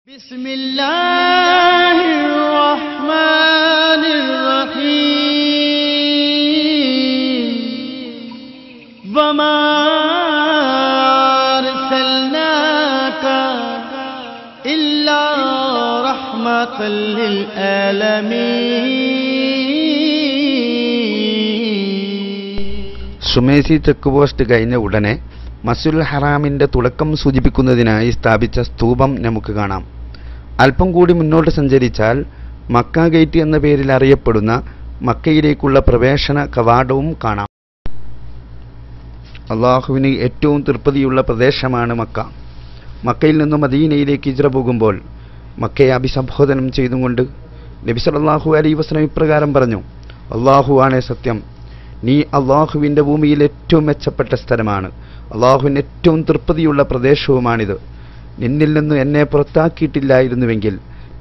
ബിസ്മില്ലാഹിർ റഹ്മാനിർ റഹീം വമാ അർസൽനാക ഇല്ലാ റഹ്മത്തൽ ലിൽ ആലമീൻ. സുമേസി ചെക്ക് പോസ്റ്റ് കഴിഞ്ഞ ഉടനെ മസ്ജിദുൽ ഹറാമിന്റെ തുടക്കം സൂചിപ്പിക്കുന്നതിനായി സ്ഥാപിച്ച സ്തൂപം നമുക്ക് കാണാം. അല്പം കൂടി മുന്നോട്ട് സഞ്ചരിച്ചാൽ മക്ക ഗേറ്റ് എന്ന പേരിൽ അറിയപ്പെടുന്ന മക്കയിലേക്കുള്ള പ്രവേശന കവാടവും കാണാം. അള്ളാഹുവിന് ഏറ്റവും തൃപ്തിയുള്ള പ്രദേശമാണ് മക്ക. മക്കയിൽ നിന്നും മദീനയിലേക്ക് ഹിജ്റ പോകുമ്പോൾ മക്കയെ അഭിസംബോധനം ചെയ്തുകൊണ്ട് നബി സല്ലല്ലാഹു അലൈഹി വസല്ലം ഇപ്രകാരം പറഞ്ഞു: അള്ളാഹു ആണ് സത്യം, നീ അള്ളാഹുവിൻ്റെ ഭൂമിയിൽ ഏറ്റവും മെച്ചപ്പെട്ട സ്ഥലമാണ്, അള്ളാഹുവിന് ഏറ്റവും തൃപ്തിയുള്ള പ്രദേശവുമാണിത്. നിന്നിൽ നിന്ന് എന്നെ പുറത്താക്കിയിട്ടില്ലായിരുന്നുവെങ്കിൽ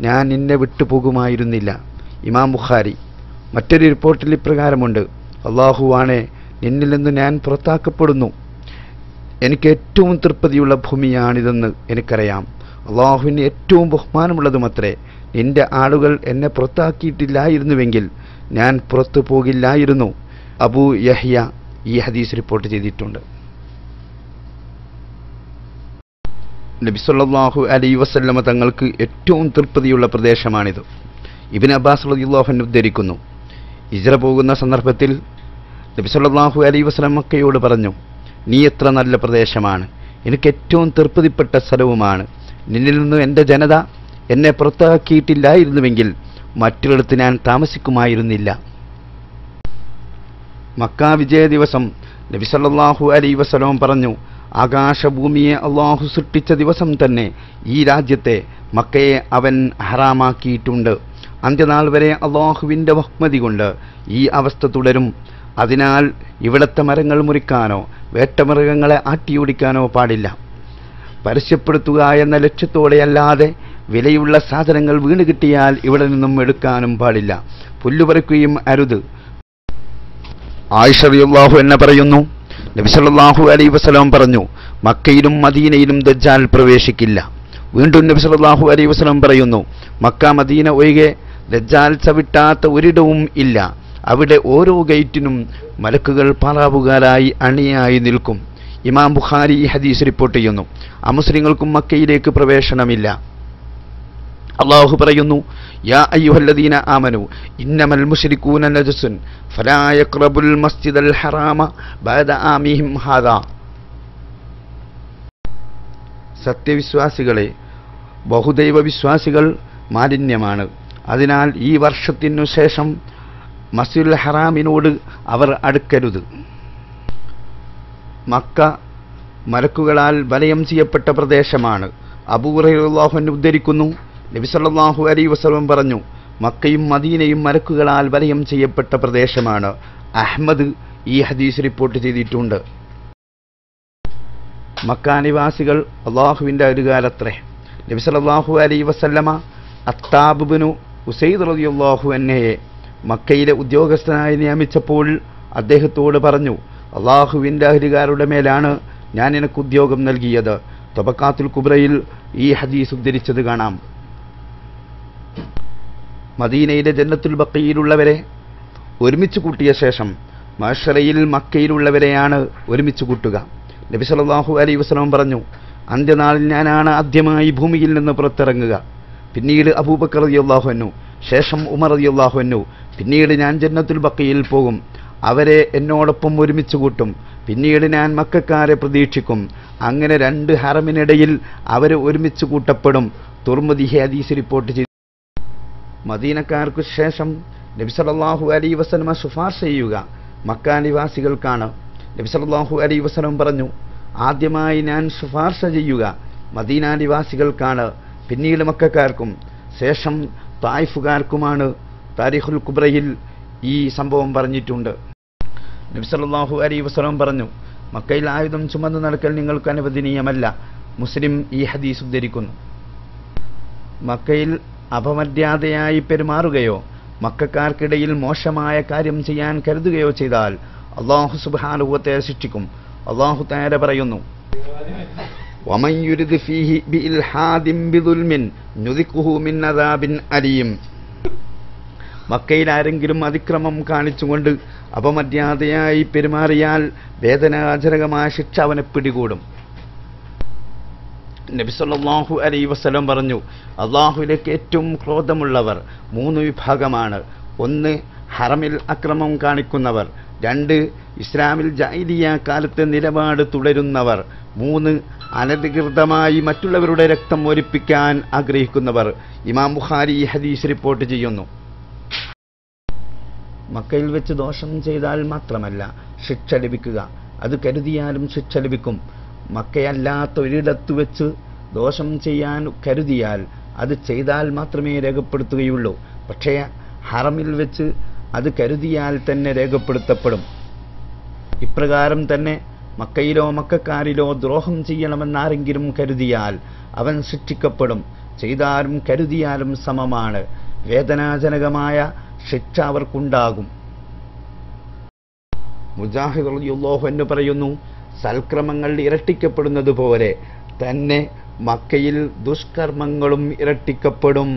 ഞാൻ നിന്നെ വിട്ടുപോകുമായിരുന്നില്ല. ഇമാം ബുഖാരി. മറ്റൊരു റിപ്പോർട്ടിൽ ഇപ്രകാരമുണ്ട്: അള്ളാഹുവാണേ, നിന്നിൽ നിന്ന് ഞാൻ പുറത്താക്കപ്പെടുന്നു, എനിക്ക് ഏറ്റവും തൃപ്തിയുള്ള ഭൂമിയാണിതെന്ന് എനിക്കറിയാം. അള്ളാഹുവിന് ഏറ്റവും ബഹുമാനമുള്ളതുമത്രേ. നിന്റെ ആളുകൾ എന്നെ പുറത്താക്കിയിട്ടില്ലായിരുന്നുവെങ്കിൽ ഞാൻ പുറത്തു പോകില്ലായിരുന്നു. അബൂ യഹ്യ ഈ ഹദീസ് റിപ്പോർട്ട് ചെയ്തിട്ടുണ്ട്. നബി സല്ലല്ലാഹു അലൈഹി വസല്ലമ തങ്ങൾക്ക് ഏറ്റവും തൃപ്തിയുള്ള പ്രദേശമാണിത്. ഇബ്നു അബ്ബാസ് റളിയല്ലാഹു അൻഹു ഉദ്ധരിക്കുന്നു, ഹിജ്റ പോകുന്ന സന്ദർഭത്തിൽ നബി സല്ലല്ലാഹു അലൈഹി വസല്ലം മക്കയോട് പറഞ്ഞു: നീ എത്ര നല്ല പ്രദേശമാണ്, എനിക്ക് ഏറ്റവും തൃപ്തിപ്പെട്ട സ്ഥലവുമാണ്. നിന്നിൽ നിന്ന് എൻ്റെ ജനത എന്നെ പുറത്താക്കിയിട്ടില്ലായിരുന്നുവെങ്കിൽ മറ്റൊരിടത്ത് ഞാൻ താമസിക്കുമായിരുന്നില്ല. മക്ക വിജയ ദിവസം നബി സല്ലല്ലാഹു അലൈഹി വസല്ലം പറഞ്ഞു: ആകാശഭൂമിയെ അള്ളാഹു സൃഷ്ടിച്ച ദിവസം തന്നെ ഈ രാജ്യത്തെ മക്കയെ അവൻ ഹറാമാക്കിയിട്ടുണ്ട്. അന്ത്യനാൾ വരെ അള്ളാഹുവിൻ്റെ ബഹുമതി കൊണ്ട് ഈ അവസ്ഥ തുടരും. അതിനാൽ ഇവിടത്തെ മരങ്ങൾ മുറിക്കാനോ വേട്ടമൃഗങ്ങളെ ആട്ടിയോടിക്കാനോ പാടില്ല. പരസ്യപ്പെടുത്തുക എന്ന ലക്ഷ്യത്തോടെയല്ലാതെ വിലയുള്ള സാധനങ്ങൾ വീണ് കിട്ടിയാൽ ഇവിടെ നിന്നും എടുക്കാനും പാടില്ല. പുല്ലുപറിക്കുകയും അരുത്. ആയിഷ റളിയല്ലാഹു അൻഹ പറയുന്നു, നബി സല്ലല്ലാഹു അലൈഹി വസല്ലം പറഞ്ഞു: മക്കയിലും മദീനയിലും ദജ്ജാൽ പ്രവേശിക്കില്ല. വീണ്ടും നബി സല്ലല്ലാഹു അലൈഹി വസല്ലം പറയുന്നു: മക്ക മദീന ഒഴികെ ദജ്ജാൽ ചവിട്ടാത്ത ഒരിടവും ഇല്ല. അവിടെ ഓരോ ഗേറ്റിനും മലക്കുകൾ പാറാവുകാരായി അണിയായി നിൽക്കും. ഇമാം ബുഖാരി ഈ ഹദീസ് റിപ്പോർട്ട് ചെയ്യുന്നു. അമുസ്ലിങ്ങൾക്കും മക്കയിലേക്ക് പ്രവേശനമില്ല. അള്ളാഹു പറയുന്നു: യാ അയ്യുഹല്ലദീന ആമനു ഇന്നമൽ മുശ്രികൂന നജസുൻ ഫലാ യഖ്റബുൽ മസ്ജിദൽ ഹറാമ ബഅദ ആമിഹിം ഹാദാ. സത്യവിശ്വാസികളെ, ബഹുദൈവ വിശ്വാസികൾ മാലിന്യമാണ്. അതിനാൽ ഈ വർഷത്തിനു ശേഷം മസ്ജിദുൽ ഹറാമിനോട് അവർ അടുക്കരുത്. മക്ക മലക്കുകളാൽ വലയം ചെയ്യപ്പെട്ട പ്രദേശമാണ്. അബൂ ഹുറൈറ റളിയല്ലാഹു അൻഹു ഉദ്ധരിക്കുന്നു, നബി സല്ലല്ലാഹു അലൈഹി വസല്ലം പറഞ്ഞു: മക്കയും മദീനയും മലക്കുകളാൽ വലയം ചെയ്യപ്പെട്ട പ്രദേശമാണ്. അഹ്മദ് ഈ ഹദീസ് റിപ്പോർട്ട് ചെയ്തിട്ടുണ്ട്. മക്ക നിവാസികൾ അള്ളാഹുവിൻ്റെ അരുകാലത്രേ. നബി സല്ലല്ലാഹു അലൈഹി വസല്ലമ അത്താബ് ഇബ്നു ഉസൈദ് റളിയല്ലാഹു അൻഹയെ മക്കയിലെ ഉദ്യോഗസ്ഥനായി നിയമിച്ചപ്പോൾ അദ്ദേഹത്തോട് പറഞ്ഞു: അള്ളാഹുവിൻ്റെ അഹ്ലുകാരുടെ മേലാണ് ഞാൻ നിനക്ക് ഉദ്യോഗം നൽകിയത്. തബഖാത്തുൽ കുബ്രയിൽ ഈ ഹദീസ് ഉദ്ധരിച്ചത് കാണാം. മദീനയിലെ ജന്നത്തുൽ ബഖീയിലുള്ളവരെ ഒരുമിച്ച് കൂട്ടിയ ശേഷം മഹ്ശറയിൽ മക്കയിലുള്ളവരെയാണ് ഒരുമിച്ച് കൂട്ടുക. നബി സല്ലല്ലാഹു അലൈഹി വസല്ലം പറഞ്ഞു: അന്ത്യനാളിൽ ഞാനാണ് ആദ്യമായി ഭൂമിയിൽ നിന്ന് പുറത്തിറങ്ങുക, പിന്നീട് അബൂബക്കർ റളിയല്ലാഹു അൻഹു, ശേഷം ഉമർ റളിയല്ലാഹു അൻഹു, പിന്നീട് ഞാൻ ജന്നത്തുൽ ബഖീയിൽ പോകും. അവരെ എന്നോടൊപ്പം ഒരുമിച്ച് കൂട്ടും. പിന്നീട് ഞാൻ മക്കക്കാരെ പ്രതീക്ഷിക്കും. അങ്ങനെ രണ്ട് ഹറമിനിടയിൽ അവരെ ഒരുമിച്ച് കൂട്ടപ്പെടും. തുർമുദി ഹദീസ് റിപ്പോർട്ട് ചെയ്തു. മദീനക്കാർക്ക് ശേഷം നബി സല്ലല്ലാഹു അലൈഹി വസല്ലം ശുപാർശ ചെയ്യുക മക്ക നിവാസികൾക്കാണ്. നബി സല്ലല്ലാഹു അലൈഹി വസല്ലം പറഞ്ഞു: ആദ്യമായി ഞാൻ ശുപാർശ ചെയ്യുക മദീന നിവാസികൾക്കാണ്, പിന്നീട് മക്കക്കാർക്കും, ശേഷം തായിഫുകാർക്കുമാണ്. താരിഖുൽ കുബ്രയിൽ ഈ സംഭവം പറഞ്ഞിട്ടുണ്ട്. നബി സല്ലല്ലാഹു അലൈഹി വസല്ലം പറഞ്ഞു: മക്കയിൽ ആയുധം ചുമന്ന് നടക്കൽ നിങ്ങൾക്ക് അനുവദനീയമല്ല. മുസ്ലിം ഈ ഹദീസ് ഉദ്ധരിക്കുന്നു. മക്കയിൽ അപമര്യാദയായി പെരുമാറുകയോ മക്കക്കാർക്കിടയിൽ മോശമായ കാര്യം ചെയ്യാൻ കരുതുകയോ ചെയ്താൽ അള്ളാഹു സുബ്ഹാനഹു വ തആല ശിക്ഷിക്കും. അള്ളാഹു തആല പറയുന്നു: വമൻ യുരിദ് ഫീഹി ബിഇൽഹാദിൻ ബിദുൽമിൻ നുദിഖുഹു മിൻ അദാബിൻ അലീം. മക്കയിൽ ആരെങ്കിലും അതിക്രമം കാണിച്ചുകൊണ്ട് അപമര്യാദയായി പെരുമാറിയാൽ വേദനാജനകമായ ശിക്ഷ അവനെ പിടികൂടും. നബി സല്ലല്ലാഹു അലൈഹി വസല്ലം പറഞ്ഞു, അള്ളാഹുവിലേക്ക് ഏറ്റവും ക്രോധമുള്ളവർ 3 വിഭാഗമാണ്. 1 ഹറമിൽ അക്രമം കാണിക്കുന്നവർ, 2 ഇസ്ലാമിൽ ജാഹിലിയ്യ കാലത്തെ നിലപാട് തുടരുന്നവർ, 3 അനധികൃതമായി മറ്റുള്ളവരുടെ രക്തം ഒലിപ്പിക്കാൻ ആഗ്രഹിക്കുന്നവർ. ഇമാം ബുഖാരി ഈ ഹദീസ് റിപ്പോർട്ട് ചെയ്യുന്നു. മക്കയിൽ വെച്ച് ദോഷം ചെയ്താൽ മാത്രമല്ല ശിക്ഷ ലഭിക്കുക, അത് കരുതിയാലും ശിക്ഷ ലഭിക്കും. മക്കയല്ലാത്ത ഒരിടത്തു വെച്ച് ദോഷം ചെയ്യാൻ കരുതിയാൽ അത് ചെയ്താൽ മാത്രമേ രേഖപ്പെടുത്തുകയുള്ളൂ. പക്ഷേ ഹറമിൽ വെച്ച് അത് കരുതിയാൽ തന്നെ രേഖപ്പെടുത്തപ്പെടും. ഇപ്രകാരം തന്നെ മക്കയിലോ മക്കക്കാരിലോ ദ്രോഹം ചെയ്യണമെന്നാരെങ്കിലും കരുതിയാൽ അവൻ ശിക്ഷിക്കപ്പെടും. ചെയ്താലും കരുതിയാലും സമമാണ്. വേദനാജനകമായ ശിക്ഷ അവർക്കുണ്ടാകും. മുജാഹിദ് റളിയല്ലാഹു അൻഹു പറയുന്നു, സൽക്രമങ്ങൾ ഇരട്ടിക്കപ്പെടുന്നത് പോലെ തന്നെ മക്കയിൽ ദുഷ്കർമ്മങ്ങളും ഇരട്ടിക്കപ്പെടും.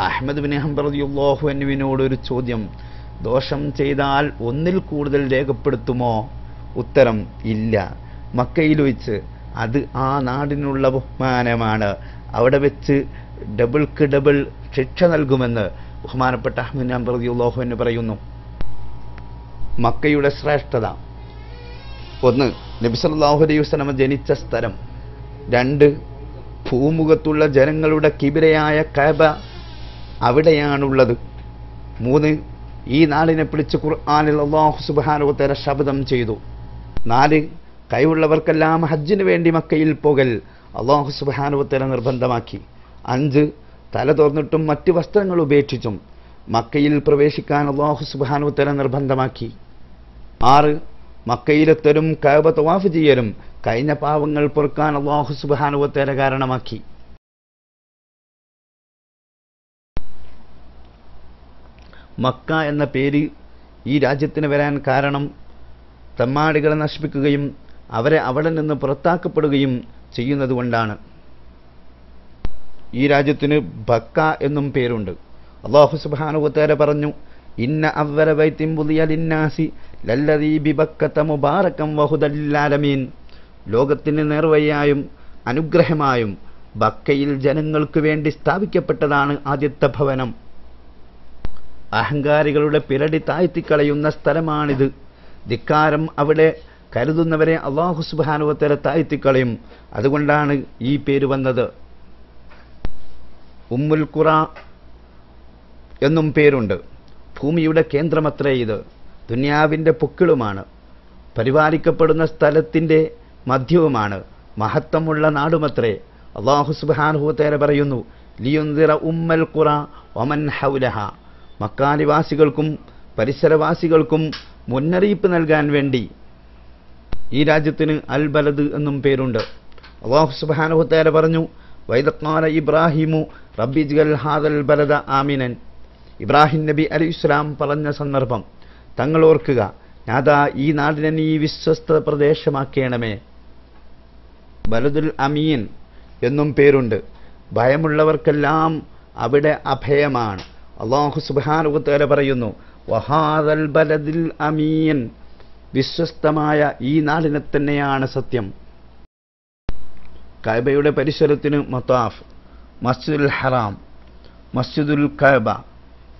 അഹ്മദ് ബിൻ ഹംബൽ റളിയല്ലാഹു അൻഹുവിനോട് ഒരു ചോദ്യം, ദോഷം ചെയ്താൽ 1-ൽ കൂടുതൽ രേഖപ്പെടുത്തുമോ? ഉത്തരം ഇല്ല. മക്കയിൽ വെച്ച് അത് ആ നാടിനുള്ള ബഹുമാനമാണ്. അവിടെ വെച്ച് ഡബിൾക്ക് ഡബിൾ ശിക്ഷ നൽകുമെന്ന് ബഹുമാനപ്പെട്ട അഹ്മദ് ബിൻ ഹംബൽ റളിയല്ലാഹു അൻഹു പറയുന്നു. മക്കയുടെ ശ്രേഷ്ഠത: 1 നബി സല്ലല്ലാഹു അലൈഹി വസല്ലം ജനിച്ച സ്ഥലം, 2 ഭൂമുഖത്തുള്ള ജനങ്ങളുടെ കിബിലയായ കഅബ അവിടെയാണുള്ളത്, 3 ഈ നാടിനെ പിടിച്ച് ഖുർആനിൽ അല്ലാഹു സുബ്ഹാനഹു വ തആല ശബ്ദം ചെയ്തു, 4 കഴിവുള്ളവർക്കെല്ലാം ഹജ്ജിന് വേണ്ടി മക്കയിൽ പോകൽ അല്ലാഹു സുബ്ഹാനഹു വ തആല നിർബന്ധമാക്കി, 5 തല തുറന്നിട്ടും മറ്റ് വസ്ത്രങ്ങൾ ഉപേക്ഷിച്ചും മക്കയിൽ പ്രവേശിക്കാൻ അല്ലാഹു സുബ്ഹാനഹു വ തആല നിർബന്ധമാക്കി, 6 മക്കയിലെത്തലും കഅബ തവാഫ് ചെയ്യലും കഴിഞ്ഞ പാവങ്ങൾ പൊറുക്കാൻ അല്ലാഹു സുബ്ഹാനഹു വ തആല കാരണമാക്കി. മക്ക എന്ന പേര് ഈ രാജ്യത്തിന് വരാൻ കാരണം തെമ്മാടികളെ നശിപ്പിക്കുകയും അവരെ അവിടെ നിന്ന് പുറത്താക്കപ്പെടുകയും ചെയ്യുന്നതുകൊണ്ടാണ്. ഈ രാജ്യത്തിന് ബക്ക എന്നും പേരുണ്ട്. അല്ലാഹു സുബ്ഹാനഹു വ തആല പറഞ്ഞു, ഇന്ന അവ്വല ബൈത്തിൻ ബുദിയ ലിന്നാസി ലല്ലദീ ബിബക്കത മുബാറകം വഹുദൽ ലിൽ ആലമീൻ. ലോകത്തിന് നേർവഴിയായും അനുഗ്രഹമായും ബക്കയിൽ ജനങ്ങൾക്ക് വേണ്ടി സ്ഥാപിക്കപ്പെട്ടതാണ് ആദ്യത്തെ ഭവനം. അഹങ്കാരികളുടെ പിരടി താഴ്ത്തിക്കളയുന്ന സ്ഥലമാണിത്. ധിക്കാരം അവിടെ കരുതുന്നവരെ അല്ലാഹു സുബ്ഹാനഹു വ തആല താഴ്ത്തിക്കളയും. അതുകൊണ്ടാണ് ഈ പേര് വന്നത്. ഉമ്മുൽ ഖുറ എന്നും പേരുണ്ട്. ഭൂമിയുടെ കേന്ദ്രമത്രേ ഇത്. ദുനിയാവിൻ്റെ പൊക്കിളുമാണ്. പരിപാലിക്കപ്പെടുന്ന സ്ഥലത്തിൻ്റെ മധ്യവുമാണ്. മഹത്വമുള്ള നാടുമത്രേ. അല്ലാഹു സുബ്ഹാനഹു വ തആല പറയുന്നു, ലിയുൻദിറ ഉമ്മൽ ഖുറ വമൻ ഹൗലഹ. മക്കാനിവാസികൾക്കും പരിസരവാസികൾക്കും മുന്നറിയിപ്പ് നൽകാൻ വേണ്ടി ഈ രാജ്യത്തിന് അൽ ബലദ് എന്നും പേരുണ്ട്. അല്ലാഹു സുബ്ഹാനഹു വ തആല പറഞ്ഞു, വഇദ ഖാല ഇബ്രാഹിമു റബ്ബി ഇജ്അൽ ഹാദൽ ബലദ ആമിനൻ. ഇബ്രാഹിം നബി അലൈഹിസ്സലാം പറഞ്ഞ സന്ദർഭം തങ്ങൾ ഓർക്കുക, നാദാ ഈ നാടിനെ നീ വിശ്വസ്ത പ്രദേശമാക്കണമേ. ബലദുൽ അമീൻ എന്നും പേരുണ്ട്. ഭയമുള്ളവർക്കെല്ലാം അവിടെ അഭയമാണ്. അല്ലാഹു സുബ്ഹാനഹു വ തആല പറയുന്നു, വഹാദൽ ബലദിൽ അമീൻ. വിശ്വസ്തമായ ഈ നാടിനെ തന്നെയാണ് സത്യം. കഅബയുടെ പരിസരത്തിന് മതാഫ്, മസ്ജിദുൽ ഹറാം, മസ്ജിദുൽ കഅബ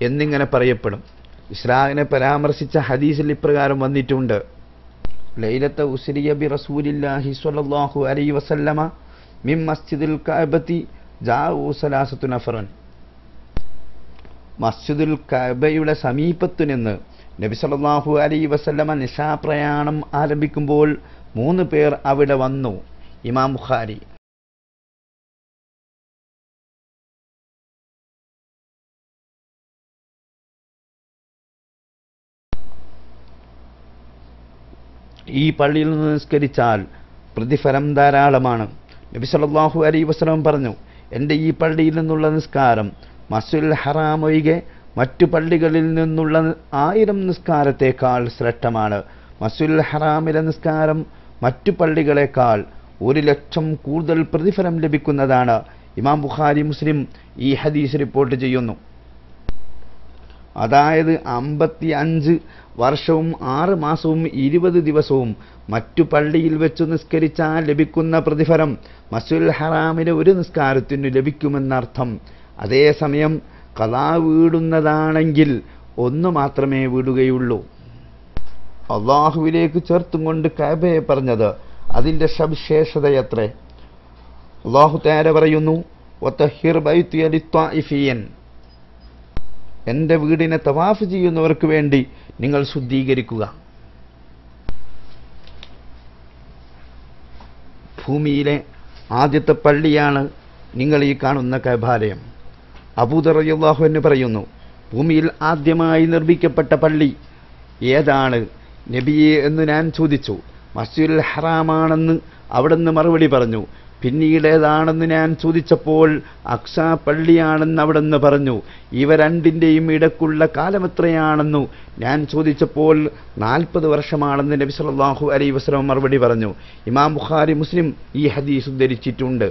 എന്നിങ്ങനെ പറയപ്പെടും. ഇസ്രായിനെ പരാമർശിച്ച ഹദീസിൽ ഇപ്രകാരം വന്നിട്ടുണ്ട്, ലൈലത ഉസ്രിയ ബി റസൂലില്ലാഹി സ്വല്ലല്ലാഹു അലൈഹി വസല്ലമ മിൻ മസ്ജിദുൽ കഅബതി ജാഉ സലാസതു നഫറൻ. മസ്ജിദുൽ കഅബയുടെ സമീപത്തു നിന്ന് നബി സല്ലല്ലാഹു അലൈഹി വസല്ലമ നിശാപ്രയാണം ആരംഭിക്കുമ്പോൾ 3 പേർ അവിടെ വന്നു. ഇമാം ബുഖാരി. ഈ പള്ളിയിൽ നിന്ന് നിസ്കരിച്ചാൽ പ്രതിഫലം ധാരാളമാണ്. നബി സല്ലല്ലാഹു അലൈഹി വസല്ലം പറഞ്ഞു, എൻ്റെ ഈ പള്ളിയിൽ നിന്നുള്ള നിസ്കാരം മസ്ജിദുൽ ഹറാം ഒഴികെ മറ്റു പള്ളികളിൽ നിന്നുള്ള 1000 നിസ്കാരത്തേക്കാൾ ശ്രേഷ്ഠമാണ്. മസ്ജിദുൽ ഹറാമിലെ നിസ്കാരം മറ്റു പള്ളികളെക്കാൾ 1,00,000 കൂടുതൽ പ്രതിഫലം ലഭിക്കുന്നതാണ്. ഇമാം ബുഖാരി, മുസ്ലിം ഈ ഹദീസ് റിപ്പോർട്ട് ചെയ്യുന്നു. അതായത് 55 വർഷവും 6 മാസവും 20 ദിവസവും മറ്റു പള്ളിയിൽ വെച്ച് നിസ്കരിച്ചാൽ ലഭിക്കുന്ന പ്രതിഫലം മസ്ജിദുൽ ഹറാമിലെ ഒരു നിസ്കാരത്തിന് ലഭിക്കുമെന്നർത്ഥം. അതേസമയം ഖളാ വീടുന്നതാണെങ്കിൽ 1 മാത്രമേ വീടുകയുള്ളൂ. അള്ളാഹുവിലേക്ക് ചേർത്തും കൊണ്ട് കഅബയെ പറഞ്ഞത് അതിൻ്റെ സവിശേഷതയത്രേ. അള്ളാഹു തആല പറയുന്നു, വതഹിർ ബൈതിയ ലിത്വാഇഫീൻ, എൻ്റെ വീടിനെ തവാഫ് ചെയ്യുന്നവർക്ക് വേണ്ടി നിങ്ങൾ ശുദ്ധീകരിക്കുക. ഭൂമിയിലെ ആദ്യത്തെ പള്ളിയാണ് നിങ്ങൾ ഈ കാണുന്ന കഅബാലയം. അബൂദർ റളിയല്ലാഹു അൻഹു പറയുന്നു, ഭൂമിയിൽ ആദ്യമായി നിർമ്മിക്കപ്പെട്ട പള്ളി ഏതാണ് നബിയെ എന്ന് ഞാൻ ചോദിച്ചു. മസ്ജിദുൽ ഹറാമാണെന്ന് അവിടുന്ന് മറുപടി പറഞ്ഞു. പിന്നീട് ഏതാണെന്ന് ഞാൻ ചോദിച്ചപ്പോൾ അക്സ പള്ളിയാണെന്ന് അവിടുന്ന് പറഞ്ഞു. ഇവ രണ്ടിൻ്റെയും ഇടക്കുള്ള കാലമെത്രയാണെന്നു ഞാൻ ചോദിച്ചപ്പോൾ 40 വർഷമാണെന്ന് നബി സല്ലല്ലാഹു അലൈഹി വസല്ലം മറുപടി പറഞ്ഞു. ഇമാം ബുഖാരി, മുസ്ലിം ഈ ഹദീസ് ഉദ്ധരിച്ചിട്ടുണ്ട്.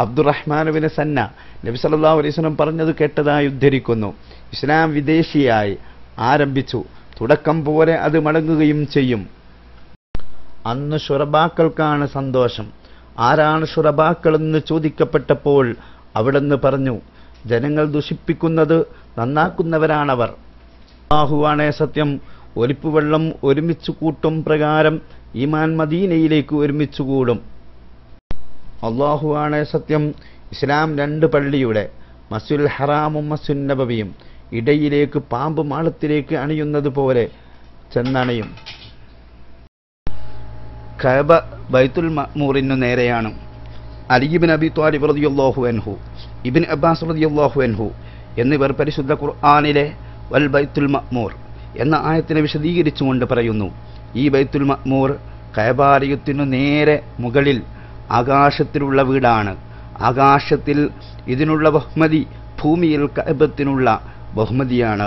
അബ്ദുറഹ്മാൻ ബിൻ സന്ന നബി സല്ലല്ലാഹു അലൈഹി വസല്ലം പറഞ്ഞത് കേട്ടതായി ഉദ്ധരിക്കുന്നു. ഇസ്ലാം വിദേശിയായി ആരംഭിച്ചു, തുടക്കം പോലെ അത് മടങ്ങുകയും ചെയ്യും. അന്ന് ശുറബാക്കൾക്കാണ് സന്തോഷം. ആരാണ് ശുറബാക്കളെന്ന് ചോദിക്കപ്പെട്ടപ്പോൾ അവിടുന്ന് പറഞ്ഞു, ജനങ്ങൾ ദുഷിപ്പിക്കുന്നത് നന്നാക്കുന്നവരാണവർ. അല്ലാഹുവാണേ സത്യം, ഒലിപ്പുവെള്ളം ഒരുമിച്ചു കൂട്ടും പ്രകാരം ഈമാൻ മദീനയിലേക്ക് ഒരുമിച്ചു കൂടും. അല്ലാഹുവാണേ സത്യം, ഇസ്ലാം 2 പള്ളിയുടെ മസ്ജിദുൽ ഹറാമും മസ്ജിദുൻ നബവിയും ഇടയിലേക്ക് പാമ്പ് മാളത്തിലേക്ക് അണിയുന്നത് പോലെ ചെന്നണയും. കഅബ ബൈത്തുൽ മഅ്മൂറിനു നേരെയാണ്. അലി ഇബ്നു അബി ത്വാലിബ് റളിയല്ലാഹു അൻഹു, ഇബ്നു അബ്ബാസ് റളിയല്ലാഹു അൻഹു എന്നിവർ പരിശുദ്ധ ഖുർആനിലെ വൽ ബൈത്തുൽ മഅ്മൂർ എന്ന ആയത്തിനെ വിശദീകരിച്ചുകൊണ്ട് പറയുന്നു, ഈ ബൈത്തുൽ മഅ്മൂർ കഅബാലയത്തിനു നേരെ മുകളിൽ ആകാശത്തിലുള്ള വീടാണ്. ആകാശത്തിൽ ഇതിനുള്ള ബഹുമതി ഭൂമിയിൽ കഅബത്തിനുള്ള ബഹുമതിയാണ്.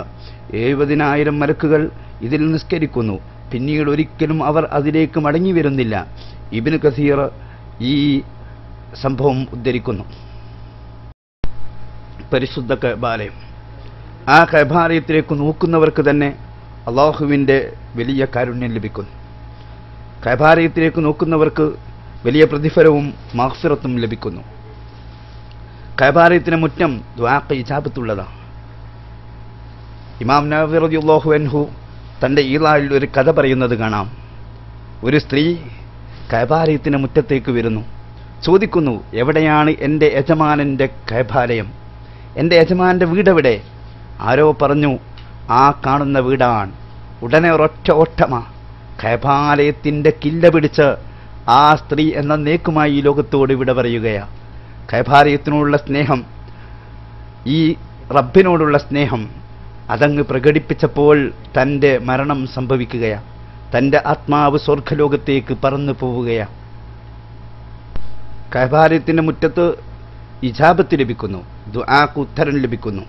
70,000 മലക്കുകൾ ഇതിൽ നിസ്കരിക്കുന്നു. പിന്നീട് ഒരിക്കലും അവർ അതിലേക്ക് മടങ്ങി വരുന്നില്ല. ഇബ്നു കസീർ ഈ സംഭവം ഉദ്ധരിക്കുന്നു. പരിശുദ്ധ കഅബാലയം, ആ കഅബാലയത്തിലേക്ക് നോക്കുന്നവർക്ക് തന്നെ അള്ളാഹുവിൻ്റെ വലിയ കാരുണ്യം ലഭിക്കുന്നു. കഅബാലയത്തിലേക്ക് നോക്കുന്നവർക്ക് വലിയ പ്രതിഫലവും മഗ്ഫിറത്തും ലഭിക്കുന്നു. കഅബാലയത്തിന് മുറ്റം ദുആക്ക് ഇജാബത്തുള്ളതാണ്. ഇമാം നവവി റളിയല്ലാഹു അൻഹു തൻ്റെ ഈളായിൽ ഒരു കഥ പറയുന്നത് കാണാം. ഒരു സ്ത്രീ കഅബാലയത്തിന് മുറ്റത്തേക്ക് വരുന്നു, ചോദിക്കുന്നു, എവിടെയാണ് എൻ്റെ യജമാനൻ്റെ കഅബാലയം? എൻ്റെ യജമാൻ്റെ വീടെവിടെ? ആരോ പറഞ്ഞു, ആ കാണുന്ന വീടാണ്. ഉടനെ ഒരൊറ്റ ഓട്ടമാ കഅബാലയത്തിൻ്റെ കില്ല പിടിച്ച് ആ സ്ത്രീ എന്നേക്കുമായി ഈ ലോകത്തോട് വിട പറയുകയാണ്. കഅബാലയത്തിനോടുള്ള സ്നേഹം, ഈ റബ്ബിനോടുള്ള സ്നേഹം അതങ്ങ് പ്രകടിപ്പിച്ചപ്പോൾ തൻ്റെ മരണം സംഭവിക്കുകയാണ്. തൻ്റെ ആത്മാവ് സ്വർഗ്ഗലോകത്തേക്ക് പറന്നു പോവുകയാണ്. കഅബാലയത്തിൻ്റെ മുറ്റത്ത് ഇജാബത്ത് ലഭിക്കുന്നു, ദുആക്ക് ഉത്തരം ലഭിക്കുന്നു.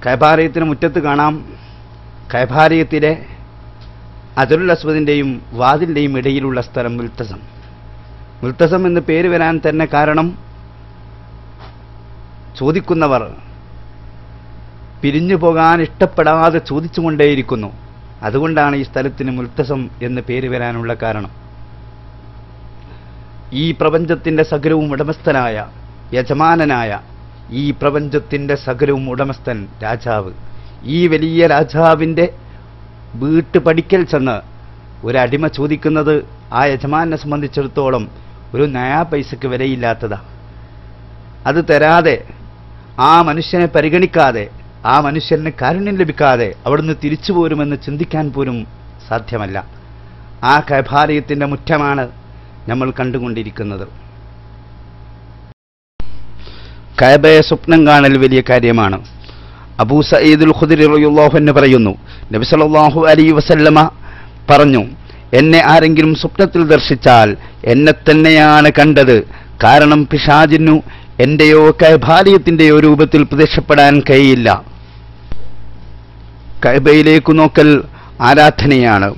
കഅബാലയത്തിന് മുറ്റത്ത് കാണാം, കഅബാലയത്തിലെ അജറുൽ അസ്വദിൻ്റെയും വാതിലിൻ്റെയും ഇടയിലുള്ള സ്ഥലം മുൽത്തസം. മുൽത്തസം എന്ന് പേര് വരാൻ തന്നെ കാരണം ചോദിക്കുന്നവർ പിരിഞ്ഞു പോകാൻ ഇഷ്ടപ്പെടാതെ ചോദിച്ചുകൊണ്ടേയിരിക്കുന്നു. അതുകൊണ്ടാണ് ഈ സ്ഥലത്തിന് മുൽത്തസം എന്ന് പേര് വരാനുള്ള കാരണം. ഈ പ്രപഞ്ചത്തിൻ്റെ സകലവും ഉടമസ്ഥനായ യജമാനനായ, ഈ പ്രപഞ്ചത്തിൻ്റെ സകലവും ഉടമസ്ഥൻ രാജാവ്, ഈ വലിയ രാജാവിൻ്റെ വീട്ടുപടിക്കൽ ചെന്ന് ഒരടിമ ചോദിക്കുന്നത് ആ യജമാനെ സംബന്ധിച്ചിടത്തോളം ഒരു നയാ പൈസക്ക് വിലയില്ലാത്തതാണ്. അത് തരാതെ, ആ മനുഷ്യനെ പരിഗണിക്കാതെ, ആ മനുഷ്യന് കാരുണ്യം ലഭിക്കാതെ അവിടുന്ന് തിരിച്ചു പോരുമെന്ന് ചിന്തിക്കാൻ പോലും സാധ്യമല്ല. ആ കഅബാലയത്തിൻ്റെ മുറ്റമാണ് നമ്മൾ കണ്ടുകൊണ്ടിരിക്കുന്നത്. കഅബയെ സ്വപ്നം കാണൽ വലിയ കാര്യമാണ്. അബൂ സഈദുൽ ഖുദരി റളിയല്ലാഹു അൻഹു പറയുന്നു, നബി സല്ലല്ലാഹു അലൈഹി വസല്ലമ പറഞ്ഞു, എന്നെ ആരെങ്കിലും സ്വപ്നത്തിൽ ദർശിച്ചാൽ എന്നെ തന്നെയാണ് കണ്ടത്. കാരണം പിശാചിനു എന്റെയോ കഅബാലയത്തിൻ്റെയോ രൂപത്തിൽ പ്രത്യക്ഷപ്പെടാൻ കഴിയില്ല. കഅബയിലേക്ക് നോക്കൽ ആരാധനയാണ്.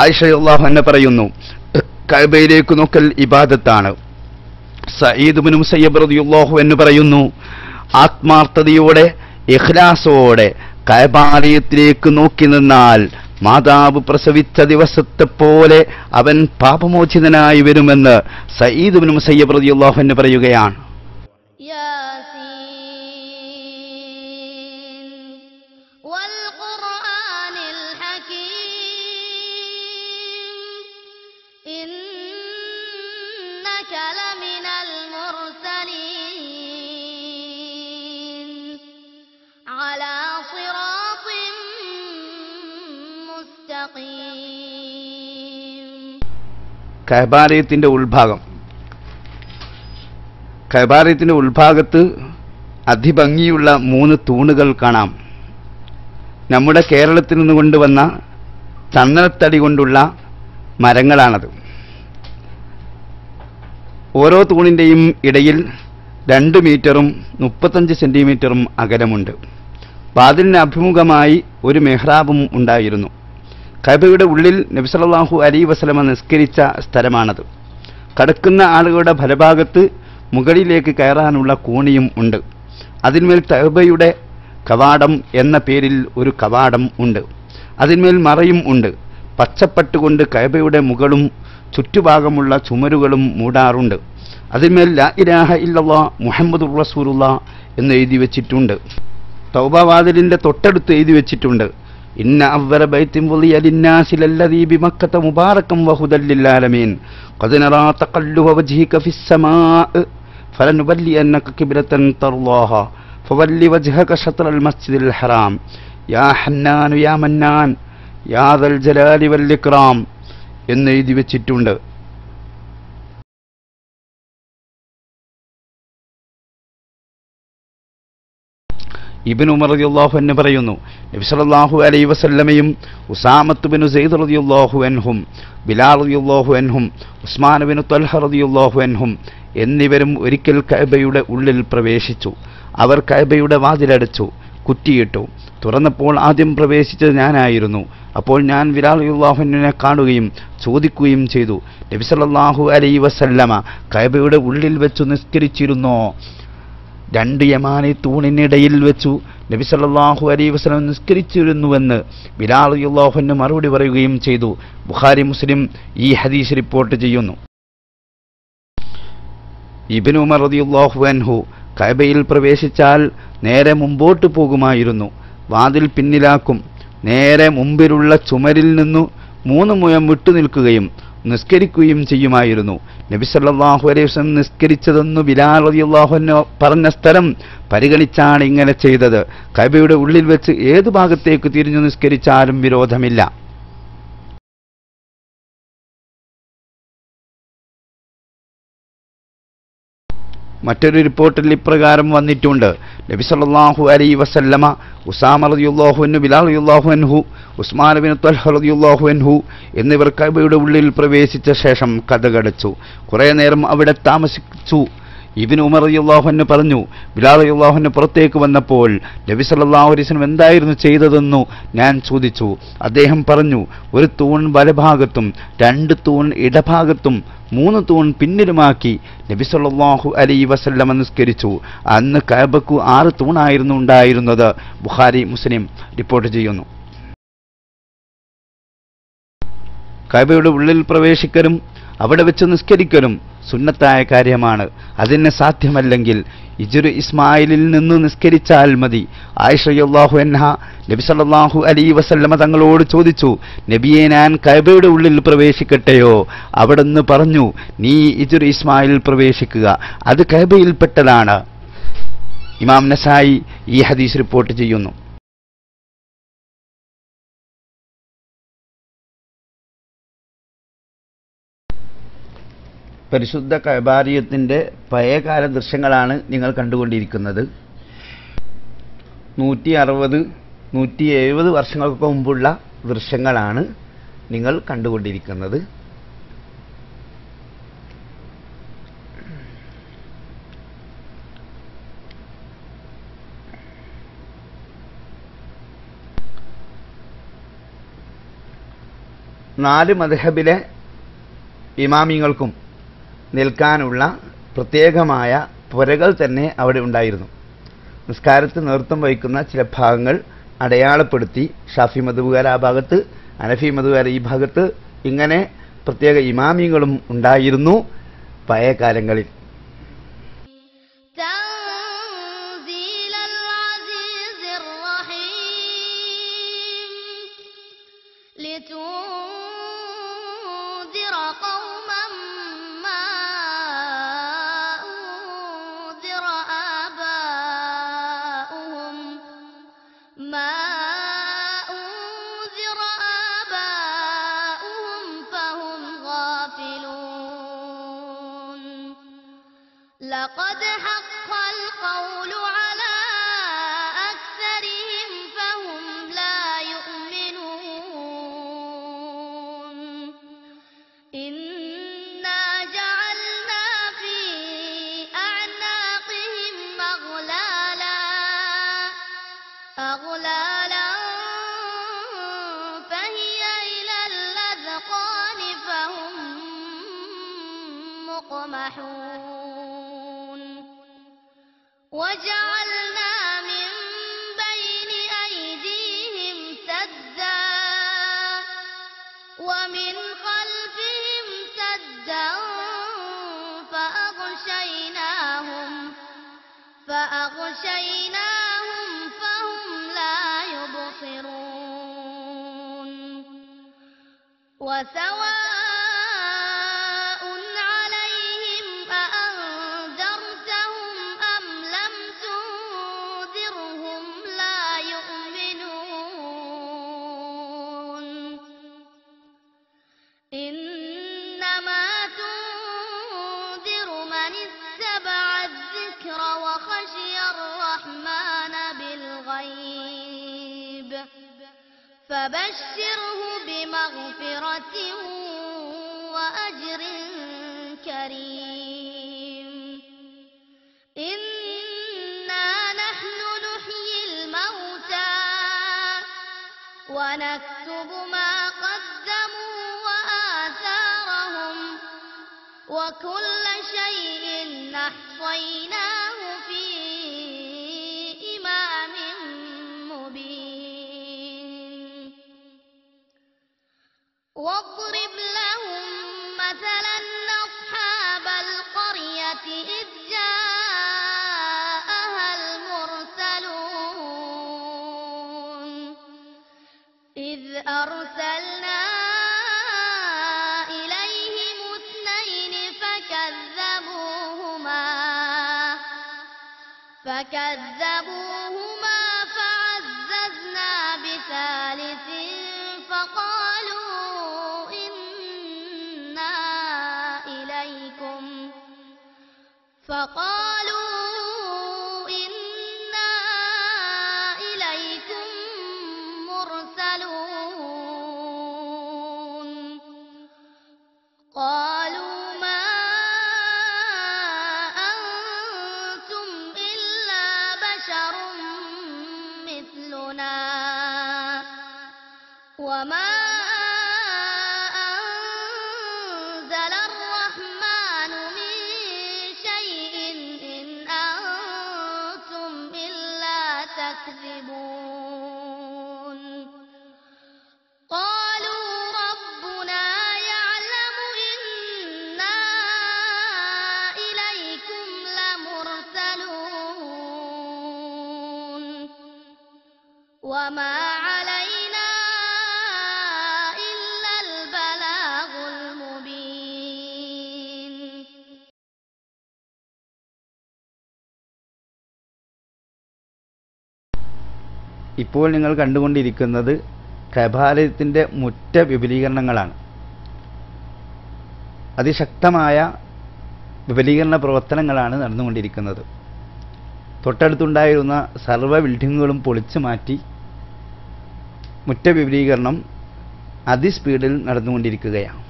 ആയിഷ റളിയല്ലാഹു അൻഹ പറയുന്നു, കഅബയിലേക്ക് നോക്കൽ ഇബാദത്താണ്. സഈദ് ഇബ്നു മുസയ്യിബ് റളിയല്ലാഹു അൻഹു പറയുന്നു, ആത്മാർത്ഥതയോടെ ഇഖ്ലാസോടെ കഅബാലയത്തിലേക്ക് നോക്കി നിന്നാൽ മാതാവ് പ്രസവിച്ച ദിവസത്തെ പോലെ അവൻ പാപമോചിതനായി വരുമെന്ന് സഈദ് ഇബ്നു മുസയ്യിബ് റളിയല്ലാഹു അൻഹു പറയുകയാണ്. കഅബാലയത്തിന്റെ ഉൾഭാഗത്ത് അതിഭംഗിയുള്ള 3 തൂണുകൾ കാണാം. നമ്മുടെ കേരളത്തിൽ നിന്ന് കൊണ്ടുവന്ന ചന്ദനത്തടി കൊണ്ടുള്ള മരങ്ങളാണത്. ഓരോ തൂണിൻ്റെയും ഇടയിൽ 2 മീറ്ററും 35 സെന്റിമീറ്ററും അകലമുണ്ട്. വാതിലിന് അഭിമുഖമായി ഒരു മെഹ്റാബും ഉണ്ടായിരുന്നു. കഅബയുടെ ഉള്ളിൽ നബി സല്ലല്ലാഹു അലൈഹി വസല്ലമ നിസ്കരിച്ച സ്ഥലമാണത്. കടക്കുന്ന ആളുകളുടെ ഫലഭാഗത്ത് മുകളിലേക്ക് കയറാനുള്ള കോണിയും ഉണ്ട്. അതിന്മേൽ കഅബയുടെ കവാടം എന്ന പേരിൽ ഒരു കവാടം ഉണ്ട്. അതിന്മേൽ മറയും ഉണ്ട്. പച്ചപ്പട്ടുകൊണ്ട് കഅബയുടെ മുകളും ചുറ്റുഭാഗമുള്ള ചുമരുകളും മൂടാറുണ്ട്. അതിന്മേൽ ലാ ഇലാഹ ഇല്ലല്ലാഹ് മുഹമ്മദുർ റസൂലുള്ളാഹ് എന്ന് എഴുതി വെച്ചിട്ടുണ്ട്. തൗബ വാതിലിന്റെ തൊട്ടടുത്ത് എഴുതി വെച്ചിട്ടുണ്ട്, ഇന്ന അവ്വല ബൈത്തിൻ വുളിയ ലിന്നാസി ലല്ലദീ ബിമക്കത മുബാറകം വഹുദൽ ലിൽആലമീൻ ഖദ് നറാ തഖല്ലുബ വജ്ഹിക ഫിസ് സമാഅ ഫലനുബല്ലിയന്നക ഖിബ്ലതൻ തർളാഹാ ഫവല്ലി വജ്ഹക ശത്റൽ മസ്ജിദിൽ ഹറാം യാ ഹന്നാൻ യാ മന്നാൻ യാ ദൽ ജലാലി വൽ ഇക്റാം എന്ന് എഴുതി വെച്ചിട്ടുണ്ട്. ഇബ്നു ഉമർ റളിയല്ലാഹു അൻഹു പറയുന്നു, നബി സല്ലല്ലാഹു അലൈഹി വസല്ലമയും ഉസാമത്ത് ബിൻ സെയ്ദ് റളിയല്ലാഹു അൻഹും ബിലാൽ റളിയല്ലാഹു അൻഹും ഉസ്മാൻ ബിൻ ത്വൽഹ റളിയല്ലാഹു അൻഹും എന്നിവരും ഒരിക്കൽ കഅബയുടെ ഉള്ളിൽ പ്രവേശിച്ചു. അവർ കഅബയുടെ വാതിലടച്ചു, കുറ്റിയിട്ടു. തുറന്നപ്പോൾ ആദ്യം പ്രവേശിച്ചത് ഞാനായിരുന്നു. അപ്പോൾ ഞാൻ ബിലാൽ റളിയല്ലാഹു അൻഹുവിനെ കാണുകയും ചോദിക്കുകയും ചെയ്തു, നബി സല്ലല്ലാഹു അലൈഹി വസല്ലമ കഅബയുടെ ഉള്ളിൽ വെച്ച് നിസ്കരിച്ചിരുന്നോ? 2 യമാനി തൂണിനിടയിൽ വെച്ചു നബി സല്ലല്ലാഹു അലൈഹി വസല്ലം നിസ്കരിച്ചിരുന്നുവെന്ന് ബിലാൽ റളിയല്ലാഹു അൻഹു മറുപടി പറയുകയും ചെയ്തു. ബുഖാരി മുസ്ലിം ഈ ഹദീസ് റിപ്പോർട്ട് ചെയ്യുന്നു. ഇബ്നു ഉമർ റളിയല്ലാഹു അൻഹു കഅബയിൽ പ്രവേശിച്ചാൽ നേരെ മുമ്പോട്ട് പോകുമായിരുന്നു. വാതിൽ പിന്നിലാക്കും. നേരെ മുമ്പിലുള്ള ചുമരിൽ നിന്നു 3 മുഴം വിട്ടു നിൽക്കുകയും നിസ്കരിക്കുകയും ചെയ്യുമായിരുന്നു. നബി സല്ലല്ലാഹു അലൈഹി വസല്ലം നിസ്കരിച്ചതെന്ന് ബിലാൽ റളിയല്ലാഹു അൻഹു പറഞ്ഞ സ്ഥലം പരിഗണിച്ചാണ് ഇങ്ങനെ ചെയ്തത്. കഅബയുടെ ഉള്ളിൽ വെച്ച് ഏത് ഭാഗത്തേക്ക് തിരിഞ്ഞു നിസ്കരിച്ചാലും വിരോധമില്ല. മറ്റൊരു റിപ്പോർട്ടിൽ ഇപ്രകാരം വന്നിട്ടുണ്ട്, നബി സല്ലല്ലാഹു അലൈഹി വസല്ലമ ഉസാമ റളിയല്ലാഹു അൻഹു ബിലാൽ റളിയല്ലാഹു അൻഹു ഉസ്മാൻ ബിൻ ത്വൽഹ റളിയല്ലാഹു അൻഹു എന്നിവർ കഅബയുടെ ഉള്ളിൽ പ്രവേശിച്ച ശേഷം കതകടച്ചു. കുറേ നേരം അവിടെ താമസിച്ചു. ഇബ്നു ഉമർ റളിയല്ലാഹു അൻഹു പറഞ്ഞു, ബിലാൽ റളിയല്ലാഹു അൻഹു പുറത്തേക്ക് വന്നപ്പോൾ നബി സല്ലല്ലാഹു അലൈഹി വസല്ലം എന്തായിരുന്നു ചെയ്തതെന്നു ഞാൻ ചോദിച്ചു. അദ്ദേഹം പറഞ്ഞു, ഒരു തൂൺ വലഭാഗത്തും 2 തൂൺ ഇടഭാഗത്തും 3 തൂൺ പിന്നിലുമാക്കി നബി സല്ലല്ലാഹു അലൈഹി വസല്ലം നിസ്കരിച്ചു. അന്ന് കഅബക്ക് 6 തൂണായിരുന്നു ഉണ്ടായിരുന്നത്. ബുഖാരി മുസ്ലിം റിപ്പോർട്ട് ചെയ്യുന്നു. കഅബയുടെ ഉള്ളിൽ പ്രവേശിക്കലും അവിടെ വെച്ച് നിസ്കരിക്കലും സുന്നത്തായ കാര്യമാണ്. അതിന് സാധ്യമല്ലെങ്കിൽ ഇജ്റു ഇസ്മായിലിൽ നിന്ന് നിസ്കരിച്ചാൽ മതി. ആയിഷ റളിയല്ലാഹു അൻഹ നബി സല്ലല്ലാഹു അലൈഹി വസല്ലമ തങ്ങളോട് ചോദിച്ചു, നബിയെ ഞാൻ കഅബയുടെ ഉള്ളിൽ പ്രവേശിക്കട്ടെയോ? അവിടുന്ന് പറഞ്ഞു, നീ ഇജ്റു ഇസ്മായിൽ പ്രവേശിക്കുക, അത് കഅബയിൽപ്പെട്ടതാണ്. ഇമാം നസായി ഈ ഹദീസ് റിപ്പോർട്ട് ചെയ്യുന്നു. പരിശുദ്ധ കഅബാലയത്തിൻ്റെ പഴയകാല ദൃശ്യങ്ങളാണ് നിങ്ങൾ കണ്ടുകൊണ്ടിരിക്കുന്നത്. 160-170 വർഷങ്ങൾക്ക് മുമ്പുള്ള ദൃശ്യങ്ങളാണ് നിങ്ങൾ കണ്ടുകൊണ്ടിരിക്കുന്നത്. 4 മദ്ഹബിലെ ഇമാമിങ്ങൾക്കും നിൽക്കാനുള്ള പ്രത്യേകമായ പുരകൾ തന്നെ അവിടെ ഉണ്ടായിരുന്നു. നിസ്കാരത്തിൽ നേതൃത്വം വഹിക്കുന്ന ചില ഭാഗങ്ങൾ അടയാളപ്പെടുത്തി ഷാഫി മദ്ഹബുകാർ ആ ഭാഗത്ത്, ഹനഫി മദ്ഹബുകാർ ഈ ഭാഗത്ത്, ഇങ്ങനെ പ്രത്യേക ഇമാമിങ്ങളും ഉണ്ടായിരുന്നു പഴയ കാലങ്ങളിൽ. لقد حق القول على أكثرهم فهم لا يؤمنون إنا جعلنا في أعناقهم أغلالا فهي إلى الأذقان فهم مقمحون وجعلنا من بين أيديهم سدا ومن خلفهم سدا فأغشيناهم فهم لا يبصرون وسواء إنما تنذر من اتبع الذكر وخشي الرحمن بالغيب فبشره بمغفرة وأجر كريم إنا نحن نحيي الموتى ونكتب ما قدموا وكل شيء أحصيناه في إمام مبين واضرب لهم مثلا أصحاب القرية إذ جاءها المرسلون إذ أرسلنا فكذبوهما فعززنا بثالث فقالوا إنا إليكم مرسلون قالوا ما أنتم إلا بشر مثلنا وما أنزل الرحمن من شيء إن أنتم إلا تكذبون قالوا ربنا يعلم إنا إليكم لمرسلون وما علينا إلا البلاغ المبين. ഇപ്പോൾ നിങ്ങൾ കണ്ടുകൊണ്ടിരിക്കുന്നത് കഅബാലയത്തിൻ്റെ മുറ്റ വിപുലീകരണങ്ങളാണ്. അതിശക്തമായ വിപുലീകരണ പ്രവർത്തനങ്ങളാണ് നടന്നുകൊണ്ടിരിക്കുന്നത്. തൊട്ടടുത്തുണ്ടായിരുന്ന സർവ്വ ബിൽഡിങ്ങുകളും പൊളിച്ചു മാറ്റി മുറ്റ വിപുലീകരണം അതിസ്പീഡിൽ നടന്നുകൊണ്ടിരിക്കുകയാണ്.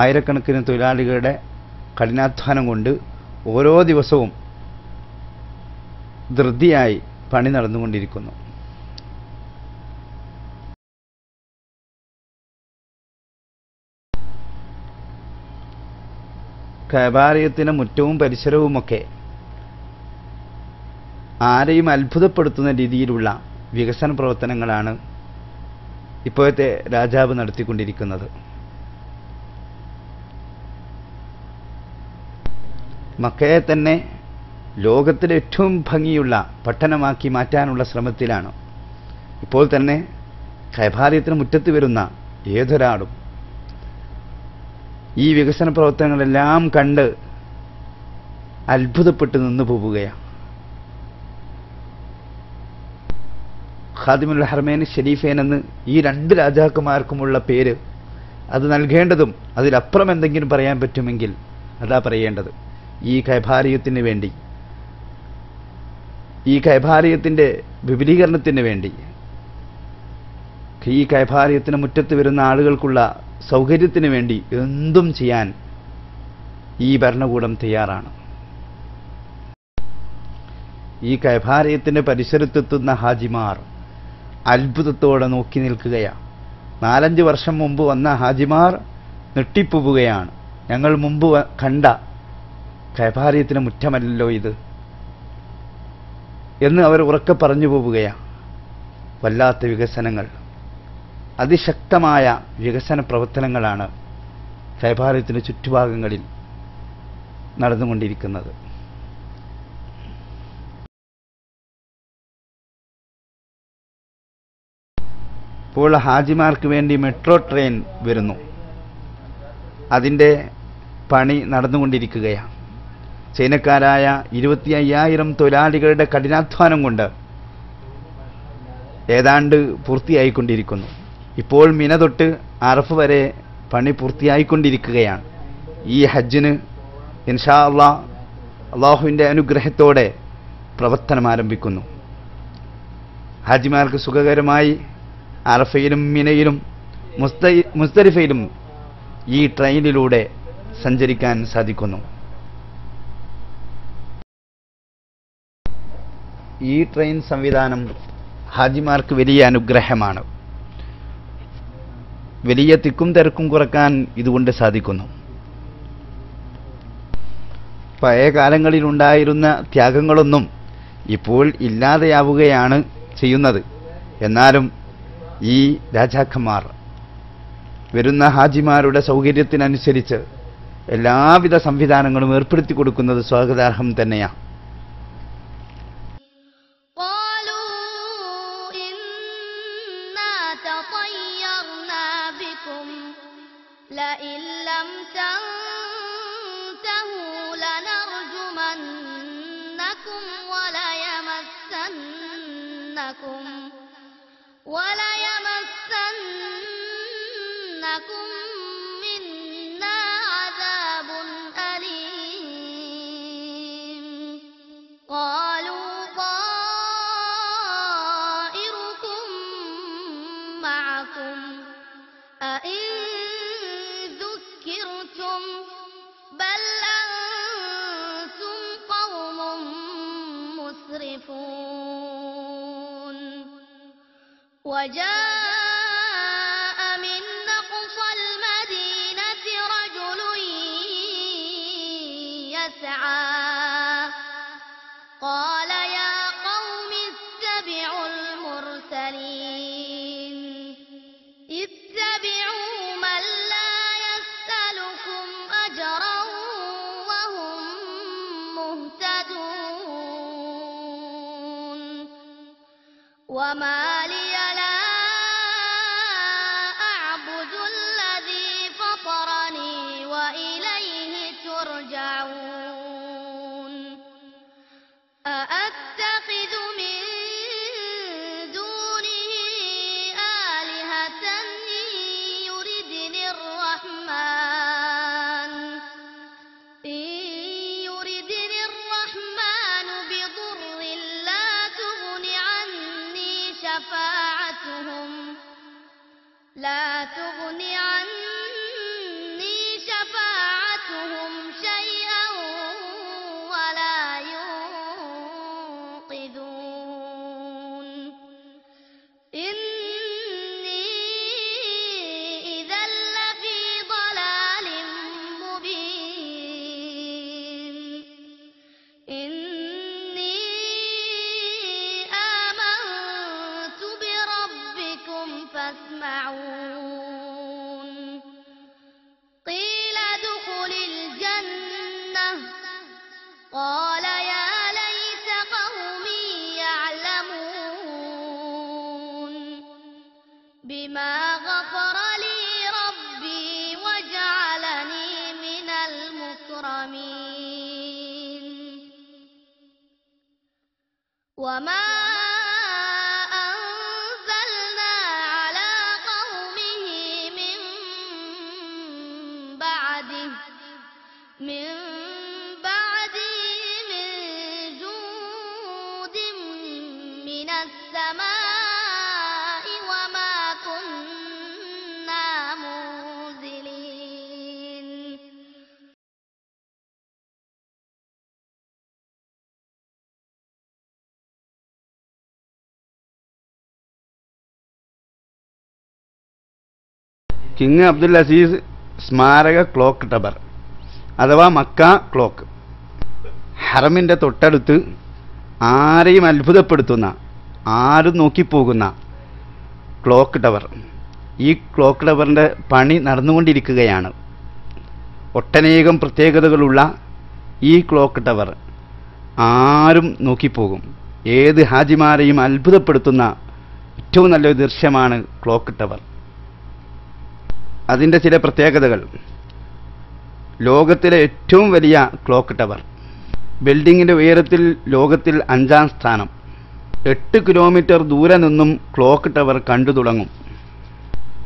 ആയിരക്കണക്കിന് തൊഴിലാളികളുടെ കഠിനാധ്വാനം കൊണ്ട് ഓരോ ദിവസവും ധൃതിയായി പണി നടന്നുകൊണ്ടിരിക്കുന്നു. കഅബാലയത്തിന് മുറ്റവും പരിസരവുമൊക്കെ ആരെയും അത്ഭുതപ്പെടുത്തുന്ന രീതിയിലുള്ള വികസന പ്രവർത്തനങ്ങളാണ് ഇപ്പോഴത്തെ രാജാവ് നടത്തിക്കൊണ്ടിരിക്കുന്നത്. മക്കയെ തന്നെ ലോകത്തിലെ ഏറ്റവും ഭംഗിയുള്ള പട്ടണമാക്കി മാറ്റാനുള്ള ശ്രമത്തിലാണ്. ഇപ്പോൾ തന്നെ കഅബാലയത്തിന് മുറ്റത്ത് വരുന്ന ഏതൊരാളും ഈ വികസന പ്രവർത്തനങ്ങളെല്ലാം കണ്ട് അത്ഭുതപ്പെട്ട് നിന്നു പോവുകയാണ്. ഖാദിമുൽ ഹറമൈൻ ഷരീഫൈൻ എന്ന് ഈ രണ്ട് രാജാക്കന്മാർക്കുമുള്ള പേര് അത് നൽകേണ്ടതും അതിലപ്പുറം എന്തെങ്കിലും പറയാൻ പറ്റുമെങ്കിൽ അതാ പറയേണ്ടത്. ഈ കഅബാലയത്തിന് വേണ്ടി, ഈ കഅബാലയത്തിൻ്റെ വിപുലീകരണത്തിന് വേണ്ടി, ഈ കഅബാലയത്തിന് മുറ്റത്ത് വരുന്ന ആളുകൾക്കുള്ള സൗകര്യത്തിന് വേണ്ടി എന്തും ചെയ്യാൻ ഈ ഭരണകൂടം തയ്യാറാണ്. ഈ കഅബാലയത്തിൻ്റെ പരിസരത്തെത്തുന്ന ഹാജിമാർ അത്ഭുതത്തോടെ നോക്കി നിൽക്കുകയാണ്. 4-5 വർഷം മുമ്പ് വന്ന ഹാജിമാർ നെട്ടിപ്പോവുകയാണ്. ഞങ്ങൾ മുമ്പ് കണ്ട കഅബാലയത്തിന് മുറ്റമല്ലല്ലോ ഇത് എന്ന് അവർ ഉറക്കെ പറഞ്ഞു പോവുകയാണ്. വല്ലാത്ത വികസനങ്ങൾ, അതിശക്തമായ വികസന പ്രവർത്തനങ്ങളാണ് കഅബാലയത്തിന് ചുറ്റുഭാഗങ്ങളിൽ നടന്നുകൊണ്ടിരിക്കുന്നത്. ഇപ്പോൾ ഹാജിമാർക്ക് വേണ്ടി മെട്രോ ട്രെയിൻ വരുന്നു. അതിൻ്റെ പണി നടന്നുകൊണ്ടിരിക്കുകയാണ്. ചൈനക്കാരായ 25,000 തൊഴിലാളികളുടെ കഠിനാധ്വാനം കൊണ്ട് ഏതാണ്ട് പൂർത്തിയായിക്കൊണ്ടിരിക്കുന്നു. ഇപ്പോൾ മിന തൊട്ട് അറഫ് വരെ പണി പൂർത്തിയായിക്കൊണ്ടിരിക്കുകയാണ്. ഈ ഹജ്ജിന് ഇൻഷാ അല്ലാഹ് അള്ളാഹുവിൻ്റെ അനുഗ്രഹത്തോടെ പ്രവർത്തനം ആരംഭിക്കുന്നു. ഹാജിമാർക്ക് സുഖകരമായി അറഫയിലും മിനയിലും മുസ്ദലിഫയിലും ഈ ട്രെയിനിലൂടെ സഞ്ചരിക്കാൻ സാധിക്കുന്നു. ഈ ട്രെയിൻ സംവിധാനം ഹാജിമാർക്ക് വലിയ അനുഗ്രഹമാണ്. വലിയ തിക്കും തിരക്കും കുറക്കാൻ ഇതുകൊണ്ട് സാധിക്കുന്നു. പഴയ കാലങ്ങളിലുണ്ടായിരുന്ന ത്യാഗങ്ങളൊന്നും ഇപ്പോൾ ഇല്ലാതെയാവുകയാണ് ചെയ്യുന്നത്. എന്നാലും ഈ രാജാക്കന്മാർ വരുന്ന ഹാജിമാരുടെ സൗകര്യത്തിനനുസരിച്ച് എല്ലാവിധ സംവിധാനങ്ങളും ഏർപ്പെടുത്തി കൊടുക്കുന്നത് സ്വാഗതാർഹം തന്നെയാണ്. لئن لم تنتهوا لنرجمنكم وليمسنكم منا عذاب أليم قالوا طائركم معكم أئن ذكرتم بل أنتم قوم مسرفون وجاء من أقصى المدينة رجل يسعى قال يا قوم اتبعوا المرسلين اتبعوا من لا يسألكم أجرا وهم مهتدون وما لي لا أعبد الذي فطرني وإليه ترجعون أأتخذ من دونه آلهة يردني الرحمن بضر لا تغن عني شفاعتهم شيئا ولا ينقذون إني إذا لفي ضلال مبين بما غفر لي ربي وجعلني من المكرمين وما أنزلنا على قومه من بعده من جود من السماء وما كنا منزلين കിങ് അബ്ദുൽ അസീസ് സ്മാരക ക്ലോക്ക് ടവർ അഥവാ മക്ക ക്ലോക്ക്. ഹറമിൻ്റെ തൊട്ടടുത്ത് ആരെയും അത്ഭുതപ്പെടുത്തുന്ന, ആരും നോക്കിപ്പോകുന്ന ക്ലോക്ക് ടവർ. ഈ ക്ലോക്ക് ടവറിൻ്റെ പണി നടന്നുകൊണ്ടിരിക്കുകയാണ്. ഒട്ടനേകം പ്രത്യേകതകളുള്ള ഈ ക്ലോക്ക് ടവർ ആരും നോക്കിപ്പോകും. ഏത് ഹാജിമാരെയും അത്ഭുതപ്പെടുത്തുന്ന ഏറ്റവും നല്ലൊരു ദൃശ്യമാണ് ക്ലോക്ക് ടവർ. അതിൻ്റെ ചില പ്രത്യേകതകൾ: ലോകത്തിലെ ഏറ്റവും വലിയ ക്ലോക്ക് ടവർ, ബിൽഡിങ്ങിൻ്റെ ഉയരത്തിൽ ലോകത്തിൽ 5-ാം സ്ഥാനം. 8 കിലോമീറ്റർ ദൂരെ നിന്നും ക്ലോക്ക് ടവർ കണ്ടു തുടങ്ങും.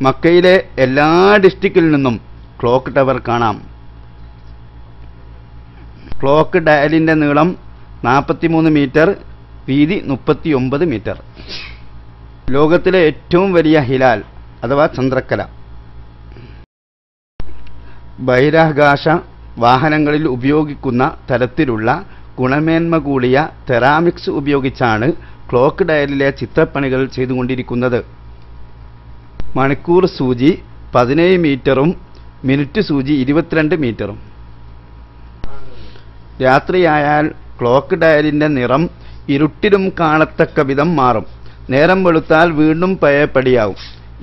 മക്കയിലെ എല്ലാ ഡിസ്ട്രിക്റ്റിൽ നിന്നും ക്ലോക്ക് ടവർ കാണാം. ക്ലോക്ക് ഡയലിൻ്റെ നീളം 43 മീറ്റർ, വീതി 39 മീറ്റർ. ലോകത്തിലെ ഏറ്റവും വലിയ ഹിലാൽ അഥവാ ചന്ദ്രക്കല. ബഹിരാകാശ വാഹനങ്ങളിൽ ഉപയോഗിക്കുന്ന തരത്തിലുള്ള ഗുണമേന്മ കൂടിയ തെറാമിക്സ് ഉപയോഗിച്ചാണ് ക്ലോക്ക് ഡയലിലെ ചിത്രപ്പണികൾ ചെയ്തുകൊണ്ടിരിക്കുന്നത്. മണിക്കൂർ സൂചി 17 മീറ്ററും മിനിറ്റ് സൂചി 22 മീറ്ററും. രാത്രിയായാൽ ക്ലോക്ക് ഡയലിൻ്റെ നിറം ഇരുട്ടിലും കാണത്തക്ക വിധം മാറും. നേരം വെളുത്താൽ വീണ്ടും പഴയപടിയാവും.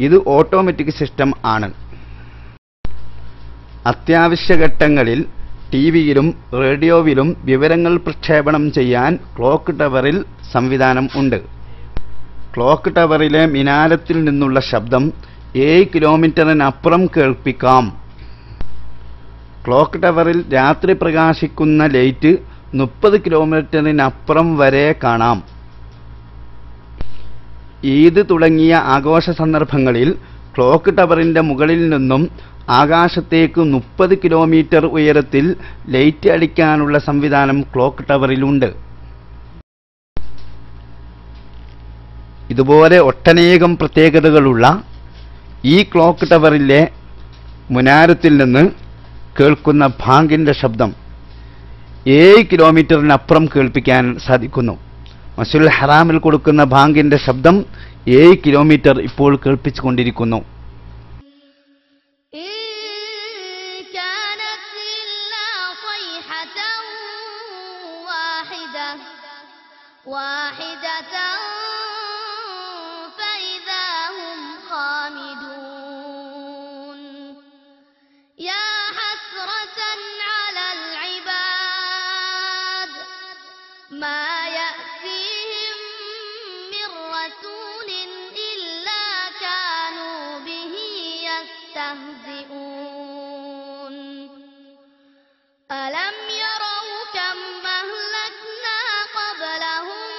ഇത് ഓട്ടോമാറ്റിക് സിസ്റ്റം ആണ്. അത്യാവശ്യ ഘട്ടങ്ങളിൽ ടിവിയിലും റേഡിയോയിലും വിവരങ്ങൾ പ്രക്ഷേപണം ചെയ്യാൻ ക്ലോക്ക് ടവറിൽ സംവിധാനം ഉണ്ട്. ക്ലോക്ക് ടവറിലെ മിനാരത്തിൽ നിന്നുള്ള ശബ്ദം 7 കിലോമീറ്ററിനപ്പുറം കേൾപ്പിക്കാം. ക്ലോക്ക് ടവറിൽ രാത്രി പ്രകാശിക്കുന്ന ലൈറ്റ് 30 കിലോമീറ്ററിനപ്പുറം വരെ കാണാം. ഈദ് തുടങ്ങിയ ആഘോഷ സന്ദർഭങ്ങളിൽ ക്ലോക്ക് ടവറിൻ്റെ മുകളിൽ നിന്നും ആകാശത്തേക്ക് 30 കിലോമീറ്റർ ഉയരത്തിൽ ലൈറ്റ് അടിക്കാനുള്ള സംവിധാനം ക്ലോക്ക് ടവറിലുണ്ട്. ഇതുപോലെ ഒട്ടനേകം പ്രത്യേകതകളുള്ള ഈ ക്ലോക്ക് ടവറിലെ മുനാരത്തിൽ നിന്ന് കേൾക്കുന്ന ബാങ്കിൻ്റെ ശബ്ദം 7 കിലോമീറ്ററിനപ്പുറം കേൾപ്പിക്കാൻ സാധിക്കുന്നു. മസ്ജിദുൽ ഹറാമിൽ കൊടുക്കുന്ന ബാങ്കിൻ്റെ ശബ്ദം 7 കിലോമീറ്റർ ഇപ്പോൾ കേൾപ്പിച്ചുകൊണ്ടിരിക്കുന്നു. واحدة فإذا هم خامدون يا حسرة على العباد ما يأتيهم من رسول إلا كانوا به يستهزئون ألم يروا كم أهلكنا قبلهم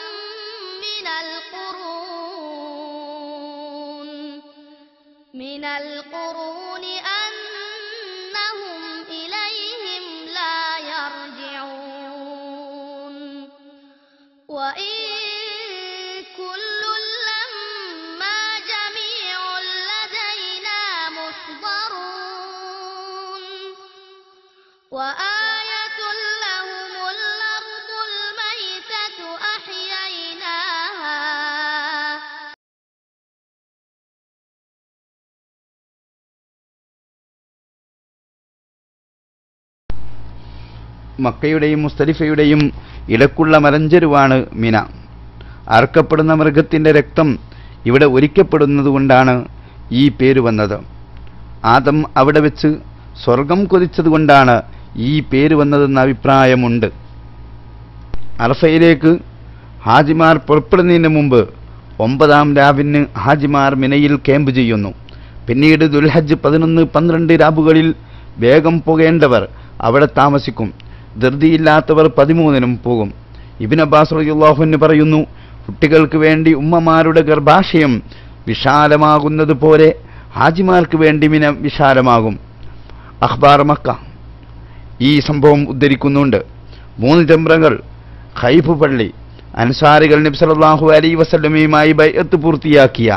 من القرون أنهم إليهم لا يرجعون وإن كل لما جميع لدينا محضرون وآية لهم الأرض الميتة أحييناها മക്കയുടെയും മുസ്തലിഫയുടെയും ഇടക്കുള്ള മലഞ്ചെരുവാണ് മിന. അറുക്കപ്പെടുന്ന മൃഗത്തിൻ്റെ രക്തം ഇവിടെ ഒലിക്കപ്പെടുന്നതുകൊണ്ടാണ് ഈ പേര് വന്നത്. ആദം അവിടെ വെച്ച് സ്വർഗം കൊതിച്ചതുകൊണ്ടാണ് ഈ പേര് വന്നതെന്ന അഭിപ്രായമുണ്ട്. അറഫയിലേക്ക് ഹാജിമാർ പുറപ്പെടുന്നതിന് മുമ്പ് 9-ാം രാവിന് ഹാജിമാർ മിനയിൽ ക്യാമ്പ് ചെയ്യുന്നു. പിന്നീട് ദുൽഹജ്ജ് 11, 12 രാവുകളിൽ വേഗം പോകേണ്ടവർ അവിടെ താമസിക്കും. ധൃതിയില്ലാത്തവർ 13-നും പോകും. ഇബ്നു അബ്ബാസ് റളിയല്ലാഹു അൻഹു പറയുന്നു, കുട്ടികൾക്ക് വേണ്ടി ഉമ്മമാരുടെ ഗർഭാശയം വിശാലമാകുന്നത് പോലെ ഹാജിമാർക്ക് വേണ്ടി മിന വിശാലമാകും. അഖ്ബാർ മക്ക ഈ സംഭവം ഉദ്ധരിക്കുന്നുണ്ട്. 3 ജംറകൾ, ഖൈഫ് പള്ളി, അൻസാരികൾ നബി സല്ലല്ലാഹു അലൈഹി വസല്ലമയുമായി ബൈഅത്ത് പൂർത്തിയാക്കിയ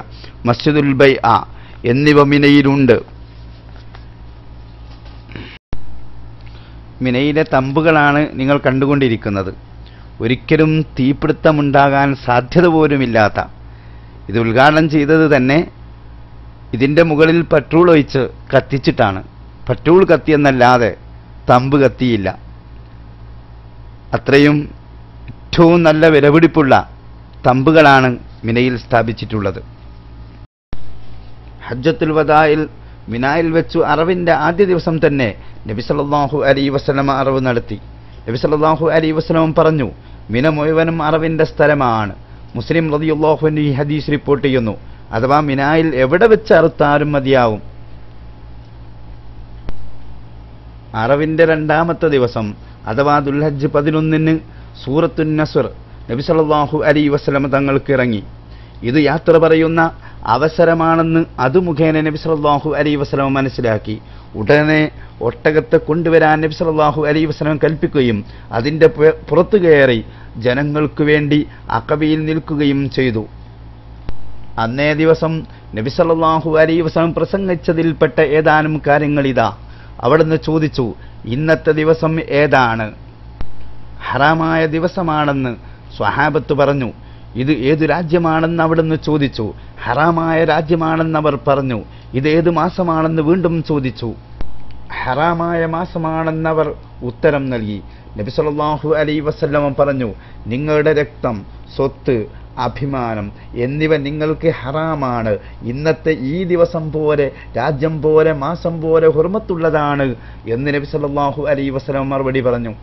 മസ്ജിദുൽ ബൈഅ എന്നിവ മിനയിലുണ്ട്. മിനയിലെ തമ്പുകളാണ് നിങ്ങൾ കണ്ടുകൊണ്ടിരിക്കുന്നത്. ഒരിക്കലും തീപിടുത്തമുണ്ടാകാൻ സാധ്യത പോലുമില്ലാത്ത, ഇത് ഉദ്ഘാടനം ചെയ്തത് തന്നെ ഇതിൻ്റെ മുകളിൽ പെട്രോൾ ഒഴിച്ച് കത്തിച്ചിട്ടാണ്. Petrol കത്തിയെന്നല്ലാതെ thumb കത്തിയില്ല. അത്രയും ഏറ്റവും നല്ല വിലപിടിപ്പുള്ള തമ്പുകളാണ് മിനയിൽ സ്ഥാപിച്ചിട്ടുള്ളത്. ഹജ്ജത്തുൽ വദായിൽ മിനായിൽ വെച്ചു അറവിൻ്റെ ആദ്യ ദിവസം തന്നെ നബി സല്ലല്ലാഹു അലൈഹി വസല്ലമ അറവ് നടത്തി. നബി സല്ലല്ലാഹു അലൈഹി വസല്ലം പറഞ്ഞു, മിന മുഴുവനും അറവിൻ്റെ സ്ഥലമാണ്. മുസ്ലിം റളിയല്ലാഹു അൻഹു ഈ ഹദീസ് റിപ്പോർട്ട് ചെയ്യുന്നു. അഥവാ മിനായിൽ എവിടെ വെച്ച് അറുത്താലും മതിയാവും. അറവിൻ്റെ 2-ാമത്തെ ദിവസം അഥവാ ദുൽഹജ്ജ് 11-ന് സൂറത്തുൻ നസ്ർ നബി സല്ലല്ലാഹു അലൈഹി വസല്ലം തങ്ങൾക്ക് ഇറങ്ങി. ഇത് യാത്ര പറയുന്ന അവസരമാണെന്ന് അത് മുഖേന നബി സല്ലല്ലാഹു അലൈഹി വസല്ലം മനസ്സിലാക്കി. ഉടനെ ഒട്ടകത്തെ കൊണ്ടുവരാൻ നബി സല്ലല്ലാഹു അലൈഹി വസല്ലം കൽപ്പിക്കുകയും അതിൻ്റെ പുറത്തു കയറി ജനങ്ങൾക്ക് വേണ്ടി അഖബയിൽ നിൽക്കുകയും ചെയ്തു. അന്നേ ദിവസം നബി സല്ലല്ലാഹു അലൈഹി വസല്ലം പ്രസംഗിച്ചതിൽപ്പെട്ട ഏതാനും കാര്യങ്ങളിതാ. അവിടുന്ന് ചോദിച്ചു, ഇന്നത്തെ ദിവസം ഏതാണ്? ഹറാമായ ദിവസമാണെന്ന് സ്വഹാബത്ത് പറഞ്ഞു. ഇത് ഏതു രാജ്യമാണെന്ന് അവിടുന്ന് ചോദിച്ചു. ഹറാമായ രാജ്യമാണെന്നവർ പറഞ്ഞു. ഇത് ഏത് മാസമാണെന്ന് വീണ്ടും ചോദിച്ചു. ഹറാമായ മാസമാണെന്നവർ ഉത്തരം നൽകി. നബി സല്ലല്ലാഹു അലൈഹി വസല്ലം പറഞ്ഞു, നിങ്ങളുടെ രക്തം, സ്വത്ത്, അഭിമാനം എന്നിവ നിങ്ങൾക്ക് ഹറാമാണ്. ഇന്നത്തെ ഈ ദിവസം പോലെ, രാജ്യം പോലെ, മാസം പോലെ ഹുർമത്തുള്ളതാണ് എന്ന് നബി സല്ലല്ലാഹു അലൈഹി വസല്ലം മറുപടി പറഞ്ഞു.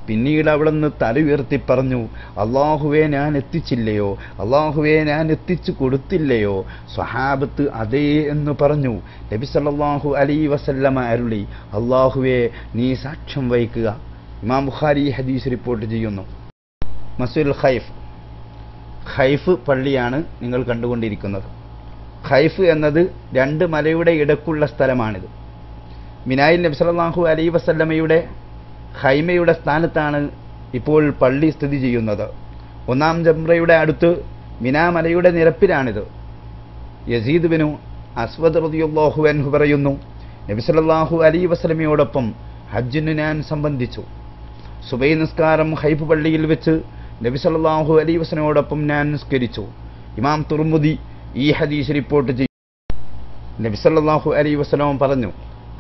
പിന്നീട് അവിടുന്ന് തല ഉയർത്തി പറഞ്ഞു, അല്ലാഹുവേ ഞാൻ എത്തിച്ചില്ലയോ, അല്ലാഹുവേ ഞാൻ എത്തിച്ചു കൊടുത്തില്ലയോ? സ്വഹാബത്ത് അതേ എന്ന് പറഞ്ഞു. നബി സല്ലല്ലാഹു അലൈഹി വസല്ലമ അരുളി, അല്ലാഹുവേ നീ സാക്ഷ്യം വഹിക്കുക. ഇമാം ബുഖാരി ഹദീസ് റിപ്പോർട്ട് ചെയ്യുന്നു. മസ്ജിദുൽ ഖൈഫ്, ഖൈഫ് പള്ളിയാണ് നിങ്ങൾ കണ്ടുകൊണ്ടിരിക്കുന്നത്. ഖൈഫ് എന്നത് 2 മലയുടെ ഇടക്കുള്ള സ്ഥലമാണിത്. മിനായിൽ നബി സല്ലല്ലാഹു അലൈഹി വസല്ലമയുടെ ഖൈമയുടെ സ്ഥാനത്താണ് ഇപ്പോൾ പള്ളി സ്ഥിതി ചെയ്യുന്നത്. 1-ാം ജംറയുടെ അടുത്ത് മിനാ മലയുടെ നിരപ്പിലാണിത്. യസീദ് ബിനു അസ്വദ് റളിയല്ലാഹു അൻഹു പറയുന്നു, നബി സല്ലല്ലാഹു അലൈഹി വസല്ലമയോടൊപ്പം ഹജ്ജിന് ഞാൻ സംബന്ധിച്ചു. സുബൈ നിസ്കാരം ഖൈഫ് പള്ളിയിൽ വെച്ച് നബി സല്ലല്ലാഹു അലൈഹി വസല്ലമയോടൊപ്പം ഞാൻ നിസ്കരിച്ചു. ഇമാം തുർമുദി ഈ ഹദീസ് റിപ്പോർട്ട് ചെയ്തു. നബി സല്ലല്ലാഹു അലൈഹി വസല്ലം പറഞ്ഞു,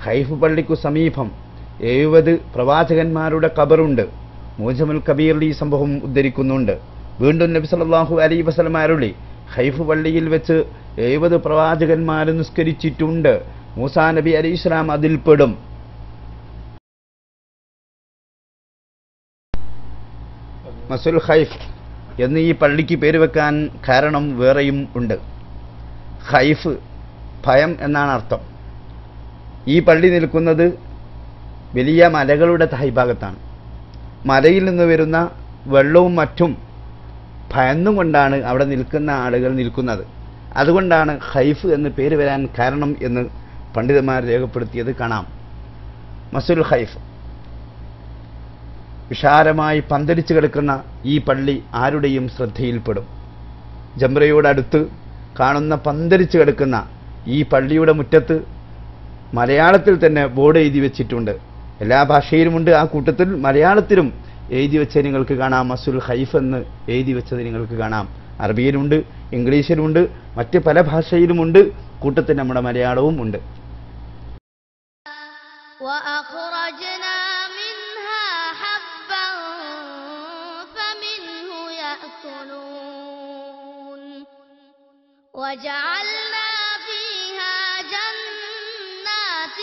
ഖൈഫ് പള്ളിക്കു സമീപം 70 പ്രവാചകന്മാരുടെ ഖബറുണ്ട്. മൂജമുൽ കബീറിൽ ഈ സംഭവം ഉദ്ധരിക്കുന്നുണ്ട്. വീണ്ടും നബി സല്ലല്ലാഹു അലൈഹി വസല്ലം അരുളി, ഖൈഫ് പള്ളിയിൽ വെച്ച് 70 പ്രവാചകന്മാർ നിസ്കരിച്ചിട്ടുണ്ട്. മൂസാ നബി അലൈഹിസ്സലാം അതിൽപ്പെടും. മസ്ജിദുൽ ഖൈഫ് എന്ന് ഈ പള്ളിക്ക് പേര് വെക്കാൻ കാരണം വേറെയും ഉണ്ട്. ഖൈഫ് ഭയം എന്നാണ് അർത്ഥം. ഈ പള്ളി നിൽക്കുന്നത് വലിയ മലകളുടെ താഴ്ഭാഗത്താണ്. മലയിൽ നിന്ന് വരുന്ന വെള്ളവും മറ്റും ഭയന്നുകൊണ്ടാണ് അവിടെ നിൽക്കുന്ന ആളുകൾ നിൽക്കുന്നത്. അതുകൊണ്ടാണ് ഖൈഫ് എന്ന് പേര് വരാൻ കാരണം എന്ന് പണ്ഡിതന്മാർ രേഖപ്പെടുത്തിയത് കാണാം. മസ്ജിദുൽ ഖൈഫ് വിശാലമായി പന്തലിച്ചു കിടക്കുന്ന ഈ പള്ളി ആരുടെയും ശ്രദ്ധയിൽപ്പെടും. ജംറയോടടുത്ത് കാണുന്ന പന്തലിച്ചു കിടക്കുന്ന ഈ പള്ളിയുടെ മുറ്റത്ത് മലയാളത്തിൽ തന്നെ ബോർഡ് എഴുതി വെച്ചിട്ടുണ്ട്. എല്ലാ ഭാഷയിലുമുണ്ട്. ആ കൂട്ടത്തിൽ മലയാളത്തിലും എഴുതി വെച്ച് നിങ്ങൾക്ക് കാണാം. മസ്ജിദുൽ ഖൈഫ് എന്ന് എഴുതി വെച്ചത് നിങ്ങൾക്ക് കാണാം. അറബിയിലുണ്ട്, ഇംഗ്ലീഷിലുമുണ്ട്, മറ്റ് പല ഭാഷയിലുമുണ്ട്. കൂട്ടത്തിൽ നമ്മുടെ മലയാളവും ഉണ്ട്. وجعلنا فيها جنات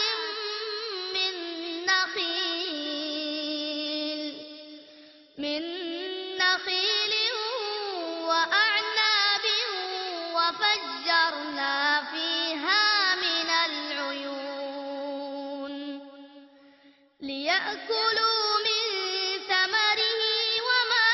من نخيل ليأكلوا من ثمره وما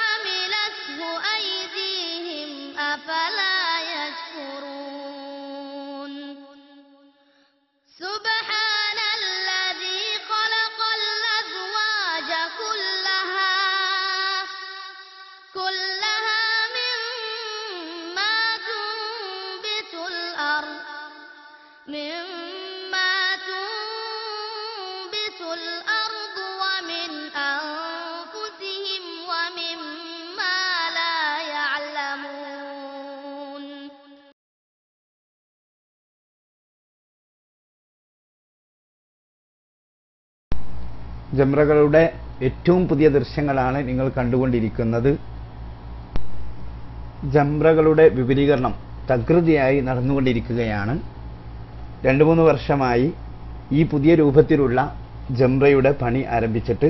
عملته أيديهم أفلا يشكرون سبحان الذي خلق الأزواج كلها مما تنبت الأرض ومن أنفسهم ومما لا يعلمون ജംറകളുടെ ഏറ്റവും പുതിയ ദൃശ്യങ്ങളാണ് നിങ്ങൾ കണ്ടുകൊണ്ടിരിക്കുന്നത്. ജംറകളുടെ വിപുലീകരണം തകൃതിയായി നടന്നുകൊണ്ടിരിക്കുകയാണ്. 2-3 വർഷമായി ഈ പുതിയ രൂപത്തിലുള്ള ജംറയുടെ പണി ആരംഭിച്ചിട്ട്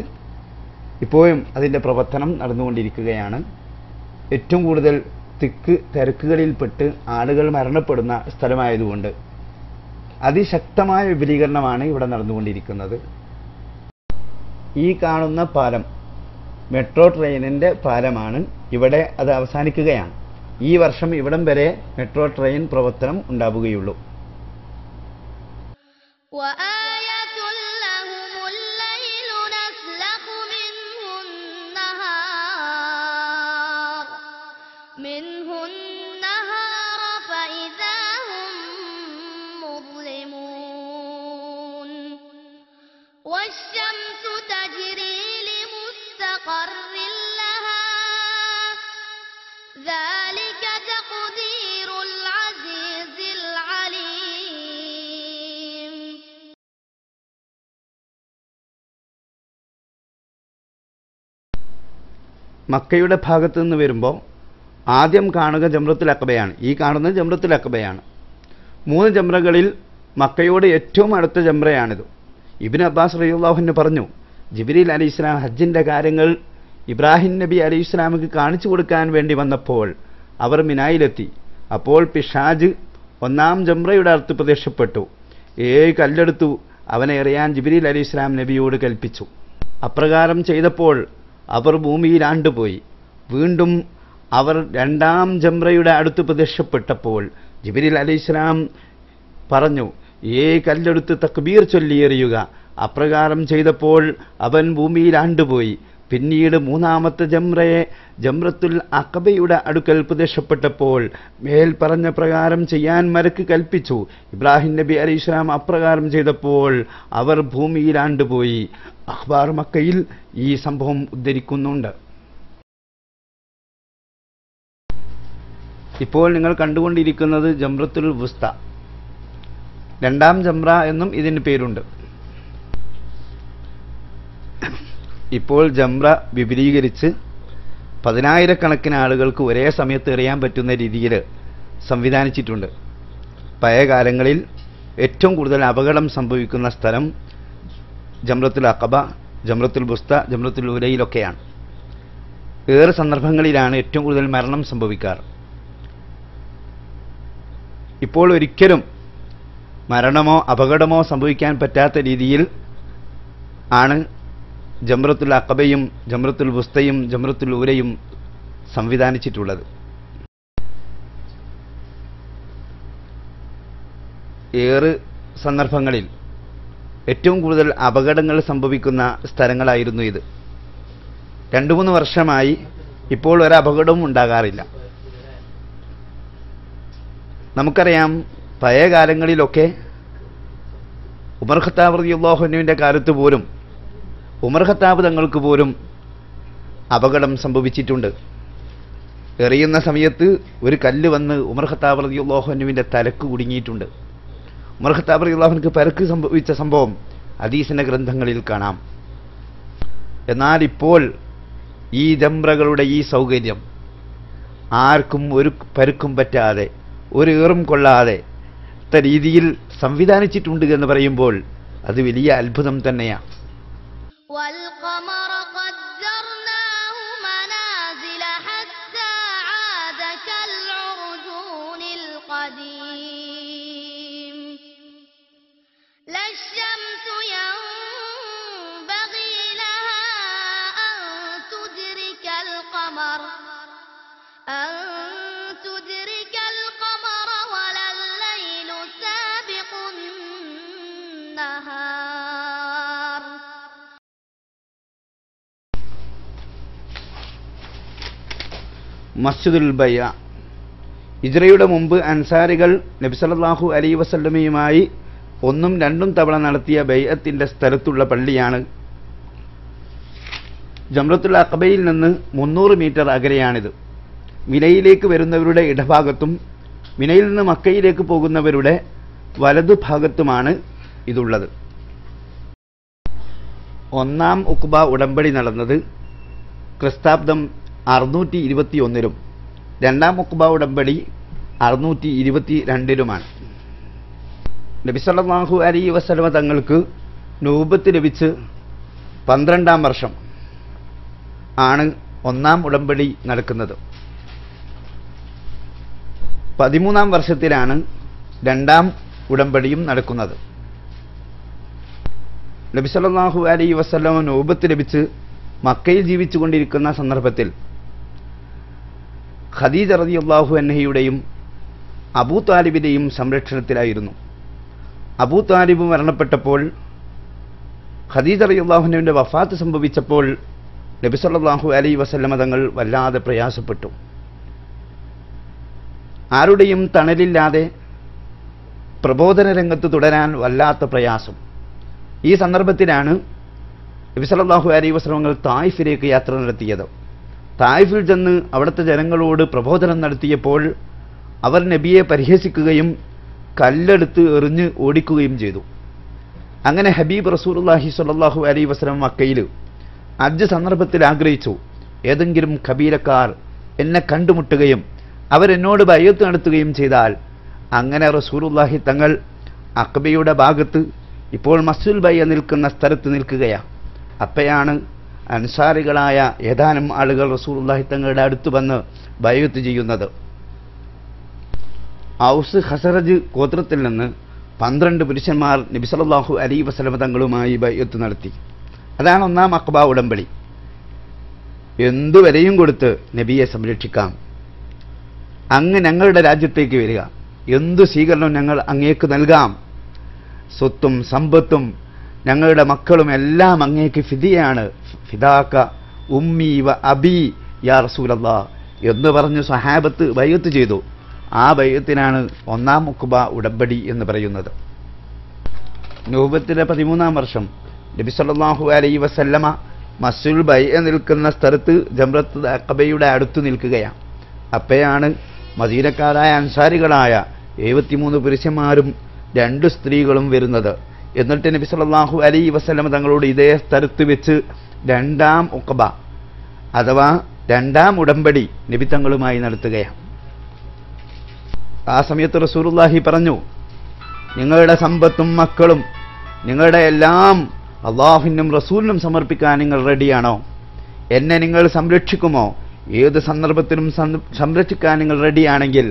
ഇപ്പോഴും അതിൻ്റെ പ്രവർത്തനം നടന്നുകൊണ്ടിരിക്കുകയാണ്. ഏറ്റവും കൂടുതൽ തിരക്കുകളിൽപ്പെട്ട് ആളുകൾ മരണപ്പെടുന്ന സ്ഥലമായതുകൊണ്ട് അതിശക്തമായ വിപുലീകരണമാണ് ഇവിടെ നടന്നുകൊണ്ടിരിക്കുന്നത്. ഈ കാണുന്ന പാലം മെട്രോ ട്രെയിനിൻ്റെ പാലമാണ്. ഇവിടെ അത് അവസാനിക്കുകയാണ്. ഈ വർഷം ഇവിടം വരെ മെട്രോ ട്രെയിൻ പ്രവർത്തനം ഉണ്ടാവുകയുള്ളൂ. وآية لهم الليل نسلخ منه النهار فإذا هم مظلمون والشمس تجري لمستقر لها ذلك تقدير العزيز العليم മക്കയുടെ ഭാഗത്ത് നിന്ന് വരുമ്പോൾ ആദ്യം കാണുക ജംറത്തുൽ അഖബയാണ്. ഈ കാണുന്നത് ജംറത്തുൽ അഖബയാണ്. 3 ജംറകളിൽ മക്കയോട് ഏറ്റവും അടുത്ത ജംറയാണിത്. ഇബ്നു അബ്ബാസ് റളിയല്ലാഹു അൻഹു പറഞ്ഞു, ജിബ്രീൽ അലൈഹിസ്സലാം ഹജ്ജിൻ്റെ കാര്യങ്ങൾ ഇബ്രാഹിം നബി അലൈഹിസ്സലാമിക്ക് കാണിച്ചു കൊടുക്കാൻ വേണ്ടി വന്നപ്പോൾ അവർ മിനായിലെത്തി. അപ്പോൾ പിശാജ് 1-ാം ജംറയുടെ അടുത്ത് പ്രത്യക്ഷപ്പെട്ടു. 7 കല്ലെടുത്തു അവനെ എറിയാൻ ജിബ്രീൽ അലൈഹിസ്സലാം നബിയോട് കൽപ്പിച്ചു. അപ്രകാരം ചെയ്തപ്പോൾ അവർ ഭൂമിയിൽ ആണ്ടുപോയി. വീണ്ടും അവർ 2-ാം ജംറയുടെ അടുത്ത് പ്രത്യക്ഷപ്പെട്ടപ്പോൾ ജിബ്രീൽ അലൈഹിസ്സലാം പറഞ്ഞു, 7 കല്ലെടുത്ത് തക്ബീർ ചൊല്ലി എറിയുക. അപ്രകാരം ചെയ്തപ്പോൾ അവൻ ഭൂമിയിൽ ആണ്ടുപോയി. പിന്നീട് 3-ാമത്തെ ജംറത്തുൽ അഖബയുടെ അടുക്കൽ പ്രത്യക്ഷപ്പെട്ടപ്പോൾ മേൽ പറഞ്ഞ പ്രകാരം ചെയ്യാൻ മലക്ക് കൽപ്പിച്ചു. ഇബ്രാഹിം നബി അലൈഹിസ്സലാം അപ്രകാരം ചെയ്തപ്പോൾ അവർ ഭൂമിയിൽ ആണ്ടുപോയി. അഖ്ബാർ മക്കയിൽ ഈ സംഭവം ഉദ്ധരിക്കുന്നുണ്ട്. ഇപ്പോൾ നിങ്ങൾ കണ്ടുകൊണ്ടിരിക്കുന്നത് ജംറത്തുൽ വുസ്ത, 2-ാം ജംറ എന്നും ഇതിന് പേരുണ്ട്. ഇപ്പോൾ ജംറ വിപുലീകരിച്ച് 10,000-കണക്കിന് ആളുകൾക്ക് ഒരേ സമയത്ത് എറിയാൻ പറ്റുന്ന രീതിയിൽ സംവിധാനിച്ചിട്ടുണ്ട്. പഴയ കാലങ്ങളിൽ ഏറ്റവും കൂടുതൽ അപകടം സംഭവിക്കുന്ന സ്ഥലം ജംറത്തുൽ അഖബ, ജംറത്തുൽ വുസ്ത, ജംറത്തുൽ ഉലയിലൊക്കെയാണ്. ഏറെ സന്ദർഭങ്ങളിലാണ് ഏറ്റവും കൂടുതൽ മരണം സംഭവിക്കാറ്. ഇപ്പോൾ ഒരിക്കലും മരണമോ അപകടമോ സംഭവിക്കാൻ പറ്റാത്ത രീതിയിൽ ആണ് ജംറത്തുൽ അഖബയും ജംറത്തുൽ വുസ്തയും ജംറത്തുൽ ഉലയും സംവിധാനിച്ചിട്ടുള്ളത്. ഏറെ സന്ദർഭങ്ങളിൽ ഏറ്റവും കൂടുതൽ അപകടങ്ങൾ സംഭവിക്കുന്ന സ്ഥലങ്ങളായിരുന്നു ഇത്. 2-3 വർഷമായി ഇപ്പോൾ ഒരപകടവും ഉണ്ടാകാറില്ല. നമുക്കറിയാം, പഴയ കാലങ്ങളിലൊക്കെ ഉമർ ഖത്താബ് റളിയല്ലാഹു അൻഹുവിൻ്റെ കാലത്ത് പോലും ഉമർ ഖത്താബ് തങ്ങൾക്ക് പോലും അപകടം സംഭവിച്ചിട്ടുണ്ട്. എറിയുന്ന സമയത്ത് ഒരു കല്ല് വന്ന് ഉമർ ഖത്താബ് റളിയല്ലാഹു അൻഹുവിൻ്റെ തലക്ക് കുടുങ്ങിയിട്ടുണ്ട്. ഉമർ ഖത്താബ് റളിയല്ലാഹു അൻഹുവിന് പരുക്ക് സംഭവിച്ച സംഭവം ഹദീസിന്റെ ഗ്രന്ഥങ്ങളിൽ കാണാം. എന്നാൽ ഇപ്പോൾ ഈ ജംറകളുടെ ഈ സൗകര്യം ആർക്കും ഒരു പരുക്കും പറ്റാതെ ഒരു ഏറും കൊള്ളാതെ രീതിയിൽ സംവിധാനിച്ചിട്ടുണ്ട് എന്ന് പറയുമ്പോൾ അത് വലിയ അത്ഭുതം തന്നെയാണ്. والقمر قدرناه منازل حتى عاد كالعرجون القديم الشمس ينبغي لها أن تدرك القمر ولا الليل سابق النهار. മസ്ജിദുൽ ബൈഅ. ഹിജ്റയുടെ മുമ്പ് അൻസാരികൾ നബി സല്ലല്ലാഹു അലൈഹി വസല്ലമയുമായി ഒന്നും രണ്ടും തവണ നടത്തിയ ബൈഅത്തിന്റെ സ്ഥലത്തുള്ള പള്ളിയാണ്. ജംറത്തുൽ അഖബയിൽ നിന്ന് 300 മീറ്റർ അകലെയാണിത്. മിനയിലേക്ക് വരുന്നവരുടെ ഇടഭാഗത്തും മിനയിൽ നിന്ന് മക്കയിലേക്ക് പോകുന്നവരുടെ വലതുഭാഗത്തുമാണ് ഇതുള്ളത്. ഒന്നാം ഉഖ്ബ ഉടമ്പടി നടന്നത് ക്രിസ്താബ്ദം 621 രണ്ടാം ഉഖ്ബ ഉടമ്പടി 622 നബി സല്ലല്ലാഹു അലൈഹി വസല്ലമ തങ്ങൾക്ക് നൂബത്ത് ലഭിച്ച് 12ാം വർഷം ആണ് ഒന്നാം ഉടമ്പടി നടക്കുന്നത്. 13ാം വർഷത്തിലാണ് രണ്ടാം ഉടമ്പടിയും നടക്കുന്നത്. നബി സല്ലല്ലാഹു അലൈഹി വസല്ലമ നൂബത്ത് ലഭിച്ച് മക്കയിൽ ജീവിച്ചുകൊണ്ടിരിക്കുന്ന സന്ദർഭത്തിൽ ഖദീജ റളിയല്ലാഹു അൻഹയുടെയും അബൂ താലിബിന്റെയും സംരക്ഷണത്തിലായിരുന്നു. അബൂ താലിബ് മരണപ്പെട്ടപ്പോൾ ഖദീജ റളിയല്ലാഹു അൻഹയുടെ വഫാത്ത് സംഭവിച്ചപ്പോൾ നബി സല്ലല്ലാഹു അലൈഹി വസല്ലമ തങ്ങൾ വല്ലാതെ പ്രയാസപ്പെട്ടു. ആരുടെയും തണലില്ലാതെ പ്രബോധന രംഗത്ത് തുടരാൻ വല്ലാത്ത പ്രയാസം. ഈ സന്ദർഭത്തിലാണ് നബി സല്ലല്ലാഹു അലൈഹി വസല്ലമ തായിഫിലേക്ക് യാത്ര നടത്തിയത്. തായിഫിൽ ചെന്ന് അവിടുത്തെ ജനങ്ങളോട് പ്രബോധനം നടത്തിയപ്പോൾ അവർ നബിയെ പരിഹസിക്കുകയും കല്ലെടുത്ത് എറിഞ്ഞ് ഓടിക്കുകയും ചെയ്തു. അങ്ങനെ ഹബീബ് റസൂലുള്ളാഹി സ്വല്ലല്ലാഹു അലൈഹി വസല്ലം മക്കയിൽ ഹജ്ജ് സന്ദർഭത്തിൽ ആഗ്രഹിച്ചു, ഏതെങ്കിലും കബീലക്കാർ എന്നെ കണ്ടുമുട്ടുകയും അവരെന്നോട് ബൈഅത്ത് നടത്തുകയും ചെയ്താൽ, അങ്ങനെ റസൂലുള്ളാഹി തങ്ങൾ അഖബയുടെ ഭാഗത്ത് ഇപ്പോൾ മസ്ജിദുൽ ബൈഅ നിൽക്കുന്ന സ്ഥലത്ത് നിൽക്കുകയാണ്. അപ്പോഴാണ് അൻസാരികളായ ഏതാനും ആളുകൾ റസൂലുള്ളാഹി തങ്ങളുടെ അടുത്ത് വന്ന് ബൈഅത്ത് ചെയ്യുന്നത്. ഔസ് ഖസറജ് ഗോത്രത്തിൽ നിന്ന് 12 പുരുഷന്മാർ നബി സല്ലല്ലാഹു അലൈഹി വസല്ലമ തങ്ങളുമായി ബൈഅത്ത് നടത്തി. അതാണ് ഒന്നാം അഖബ ഉടമ്പടി. എന്തുവരെയും കൊടുത്ത് നബിയെ സംരക്ഷിക്കാം, അങ്ങ് ഞങ്ങളുടെ രാജ്യത്തേക്ക് വരിക, എന്തു സ്വീകരണം ഞങ്ങൾ അങ്ങേക്ക് നൽകാം, സ്വത്തും സമ്പത്തും ഞങ്ങളുടെ മക്കളും എല്ലാം അങ്ങേക്ക് ഫിദിയാണ്, ഫിദാക ഉമ്മി വ അബി യാ റസൂലല്ലാഹ് എന്ന് പറഞ്ഞ് സ്വഹാബത്ത് ബൈഅത്ത് ചെയ്തു. ആ ബൈഅത്തിനാണ് ഒന്നാം ഉഖ്ബ ഉടമ്പടി എന്ന് പറയുന്നത്. നൂബത്തിലെ 13ാം വർഷം നബി സല്ലല്ലാഹു അലൈഹി വസല്ലമ മസ്ജിദുൽ ബൈഅ നിൽക്കുന്ന സ്ഥലത്ത് ജംറത്തുൽ അഖബയുടെ അടുത്ത് നിൽക്കുകയാണ്. അപ്പോഴാണ് മദീനക്കാരായ അൻസാരികളായ 73 പുരുഷന്മാരും 2 സ്ത്രീകളും വരുന്നത്. എന്നിട്ട് നബി സല്ലല്ലാഹു അലൈഹി വസല്ലമ തങ്ങളോട് ഇതേ സ്ഥലത്ത് വെച്ച് രണ്ടാം ഉഖബ അഥവാ രണ്ടാം ഉടമ്പടി നബി തങ്ങളുമായി നടത്തുകയാണ്. ആ സമയത്ത് റസൂലുള്ളാഹി പറഞ്ഞു, നിങ്ങളുടെ സമ്പത്തും മക്കളും നിങ്ങളുടെ എല്ലാം അള്ളാഹുവിനും റസൂലിനും സമർപ്പിക്കാൻ നിങ്ങൾ റെഡിയാണോ? എന്നെ നിങ്ങൾ സംരക്ഷിക്കുമോ? ഏത് സന്ദർഭത്തിലും സംരക്ഷിക്കാൻ നിങ്ങൾ റെഡിയാണെങ്കിൽ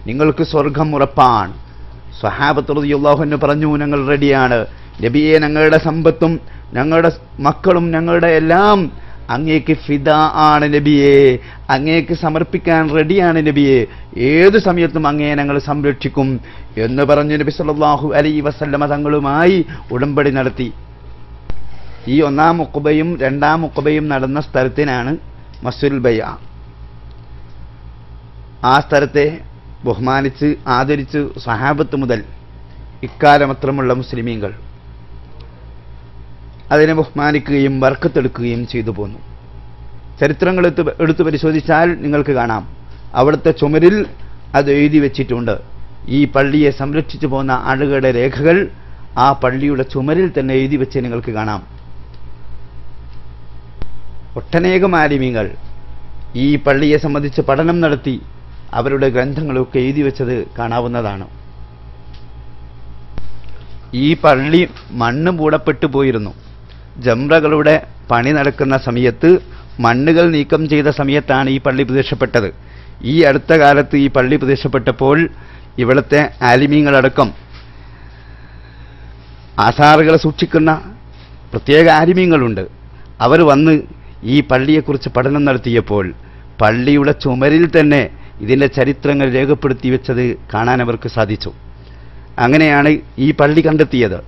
നിങ്ങൾക്ക് സ്വർഗം ഉറപ്പാണ്. സ്വഹാബത്ത് റളിയല്ലാഹു അൻഹു പറഞ്ഞു, ഞങ്ങൾ റെഡിയാണ് നബിയെ, ഞങ്ങളുടെ സമ്പത്തും ഞങ്ങളുടെ മക്കളും ഞങ്ങളുടെ എല്ലാം അങ്ങേക്ക് ഫിദാ ആണ് നബിയെ, അങ്ങേക്ക് സമർപ്പിക്കാൻ റെഡിയാണ് നബിയെ, ഏത് സമയത്തും അങ്ങേ ഞങ്ങൾ സംരക്ഷിക്കും എന്ന് പറഞ്ഞു നബി സല്ലല്ലാഹു അലൈഹി വസല്ലമ തങ്ങളുമായി ഉടമ്പടി നടത്തി. ഈ ഒന്നാം ഉഖബയും രണ്ടാം ഉഖബയും നടന്ന സ്ഥലത്തിനാണ് മസ്ജിദുൽ ബൈഅ. ആ സ്ഥലത്തെ ബഹുമാനിച്ച് ആദരിച്ച് സ്വഹാബത്ത് മുതൽ ഇക്കാലമത്രമുള്ള മുസ്ലിമീങ്ങൾ അതിനെ ബഹുമാനിക്കുകയും ബർക്കത്തെടുക്കുകയും ചെയ്തു പോന്നു. ചരിത്രങ്ങൾ എടുത്തു പരിശോധിച്ചാൽ നിങ്ങൾക്ക് കാണാം, അവിടുത്തെ ചുമരിൽ അത് എഴുതി വെച്ചിട്ടുണ്ട്. ഈ പള്ളിയെ സംരക്ഷിച്ചു പോന്ന ആളുകളുടെ രേഖകൾ ആ പള്ളിയുടെ ചുമരിൽ തന്നെ എഴുതി വെച്ച് നിങ്ങൾക്ക് കാണാം. ഒട്ടനേകം ആലിമീങ്ങൾ ഈ പള്ളിയെ സംബന്ധിച്ച് പഠനം നടത്തി അവരുടെ ഗ്രന്ഥങ്ങളൊക്കെ എഴുതി വെച്ചത് കാണാവുന്നതാണ്. ഈ പള്ളി മണ്ണ് മൂടപ്പെട്ടു പോയിരുന്നു. ജംറകളുടെ പണി നടക്കുന്ന സമയത്ത് മണ്ണുകൾ നീക്കം ചെയ്ത സമയത്താണ് ഈ പള്ളി പ്രത്യക്ഷപ്പെട്ടത്. ഈ അടുത്ത കാലത്ത് ഈ പള്ളി പ്രത്യക്ഷപ്പെട്ടപ്പോൾ ഇവിടുത്തെ ആലിമീങ്ങളടക്കം ആസാറുകൾ സൂക്ഷിക്കുന്ന പ്രത്യേക ആലിമീങ്ങളുണ്ട്. അവർ വന്ന് ഈ പള്ളിയെക്കുറിച്ച് പഠനം നടത്തിയപ്പോൾ പള്ളിയുടെ ചുമരിൽ തന്നെ ഇതിൻ്റെ ചരിത്രങ്ങൾ രേഖപ്പെടുത്തി വെച്ചത് കാണാൻ അവർക്ക് സാധിച്ചു. അങ്ങനെയാണ് ഈ പള്ളി കണ്ടെത്തിയത്.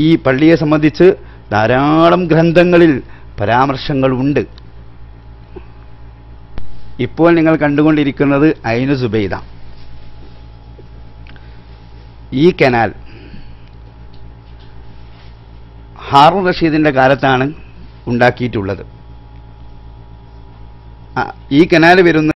ഈ പള്ളിയെ സംബന്ധിച്ച് ധാരാളം ഗ്രന്ഥങ്ങളിൽ പരാമർശങ്ങളുണ്ട്. ഇപ്പോൾ നിങ്ങൾ കണ്ടുകൊണ്ടിരിക്കുന്നത് ഐനു സുബൈദ. ഈ കനാൽ ഹാറൂൺ റഷീദിൻ്റെ കാലത്താണ് ഉണ്ടാക്കിയിട്ടുള്ളത്. ഈ കനാൽ വരുന്ന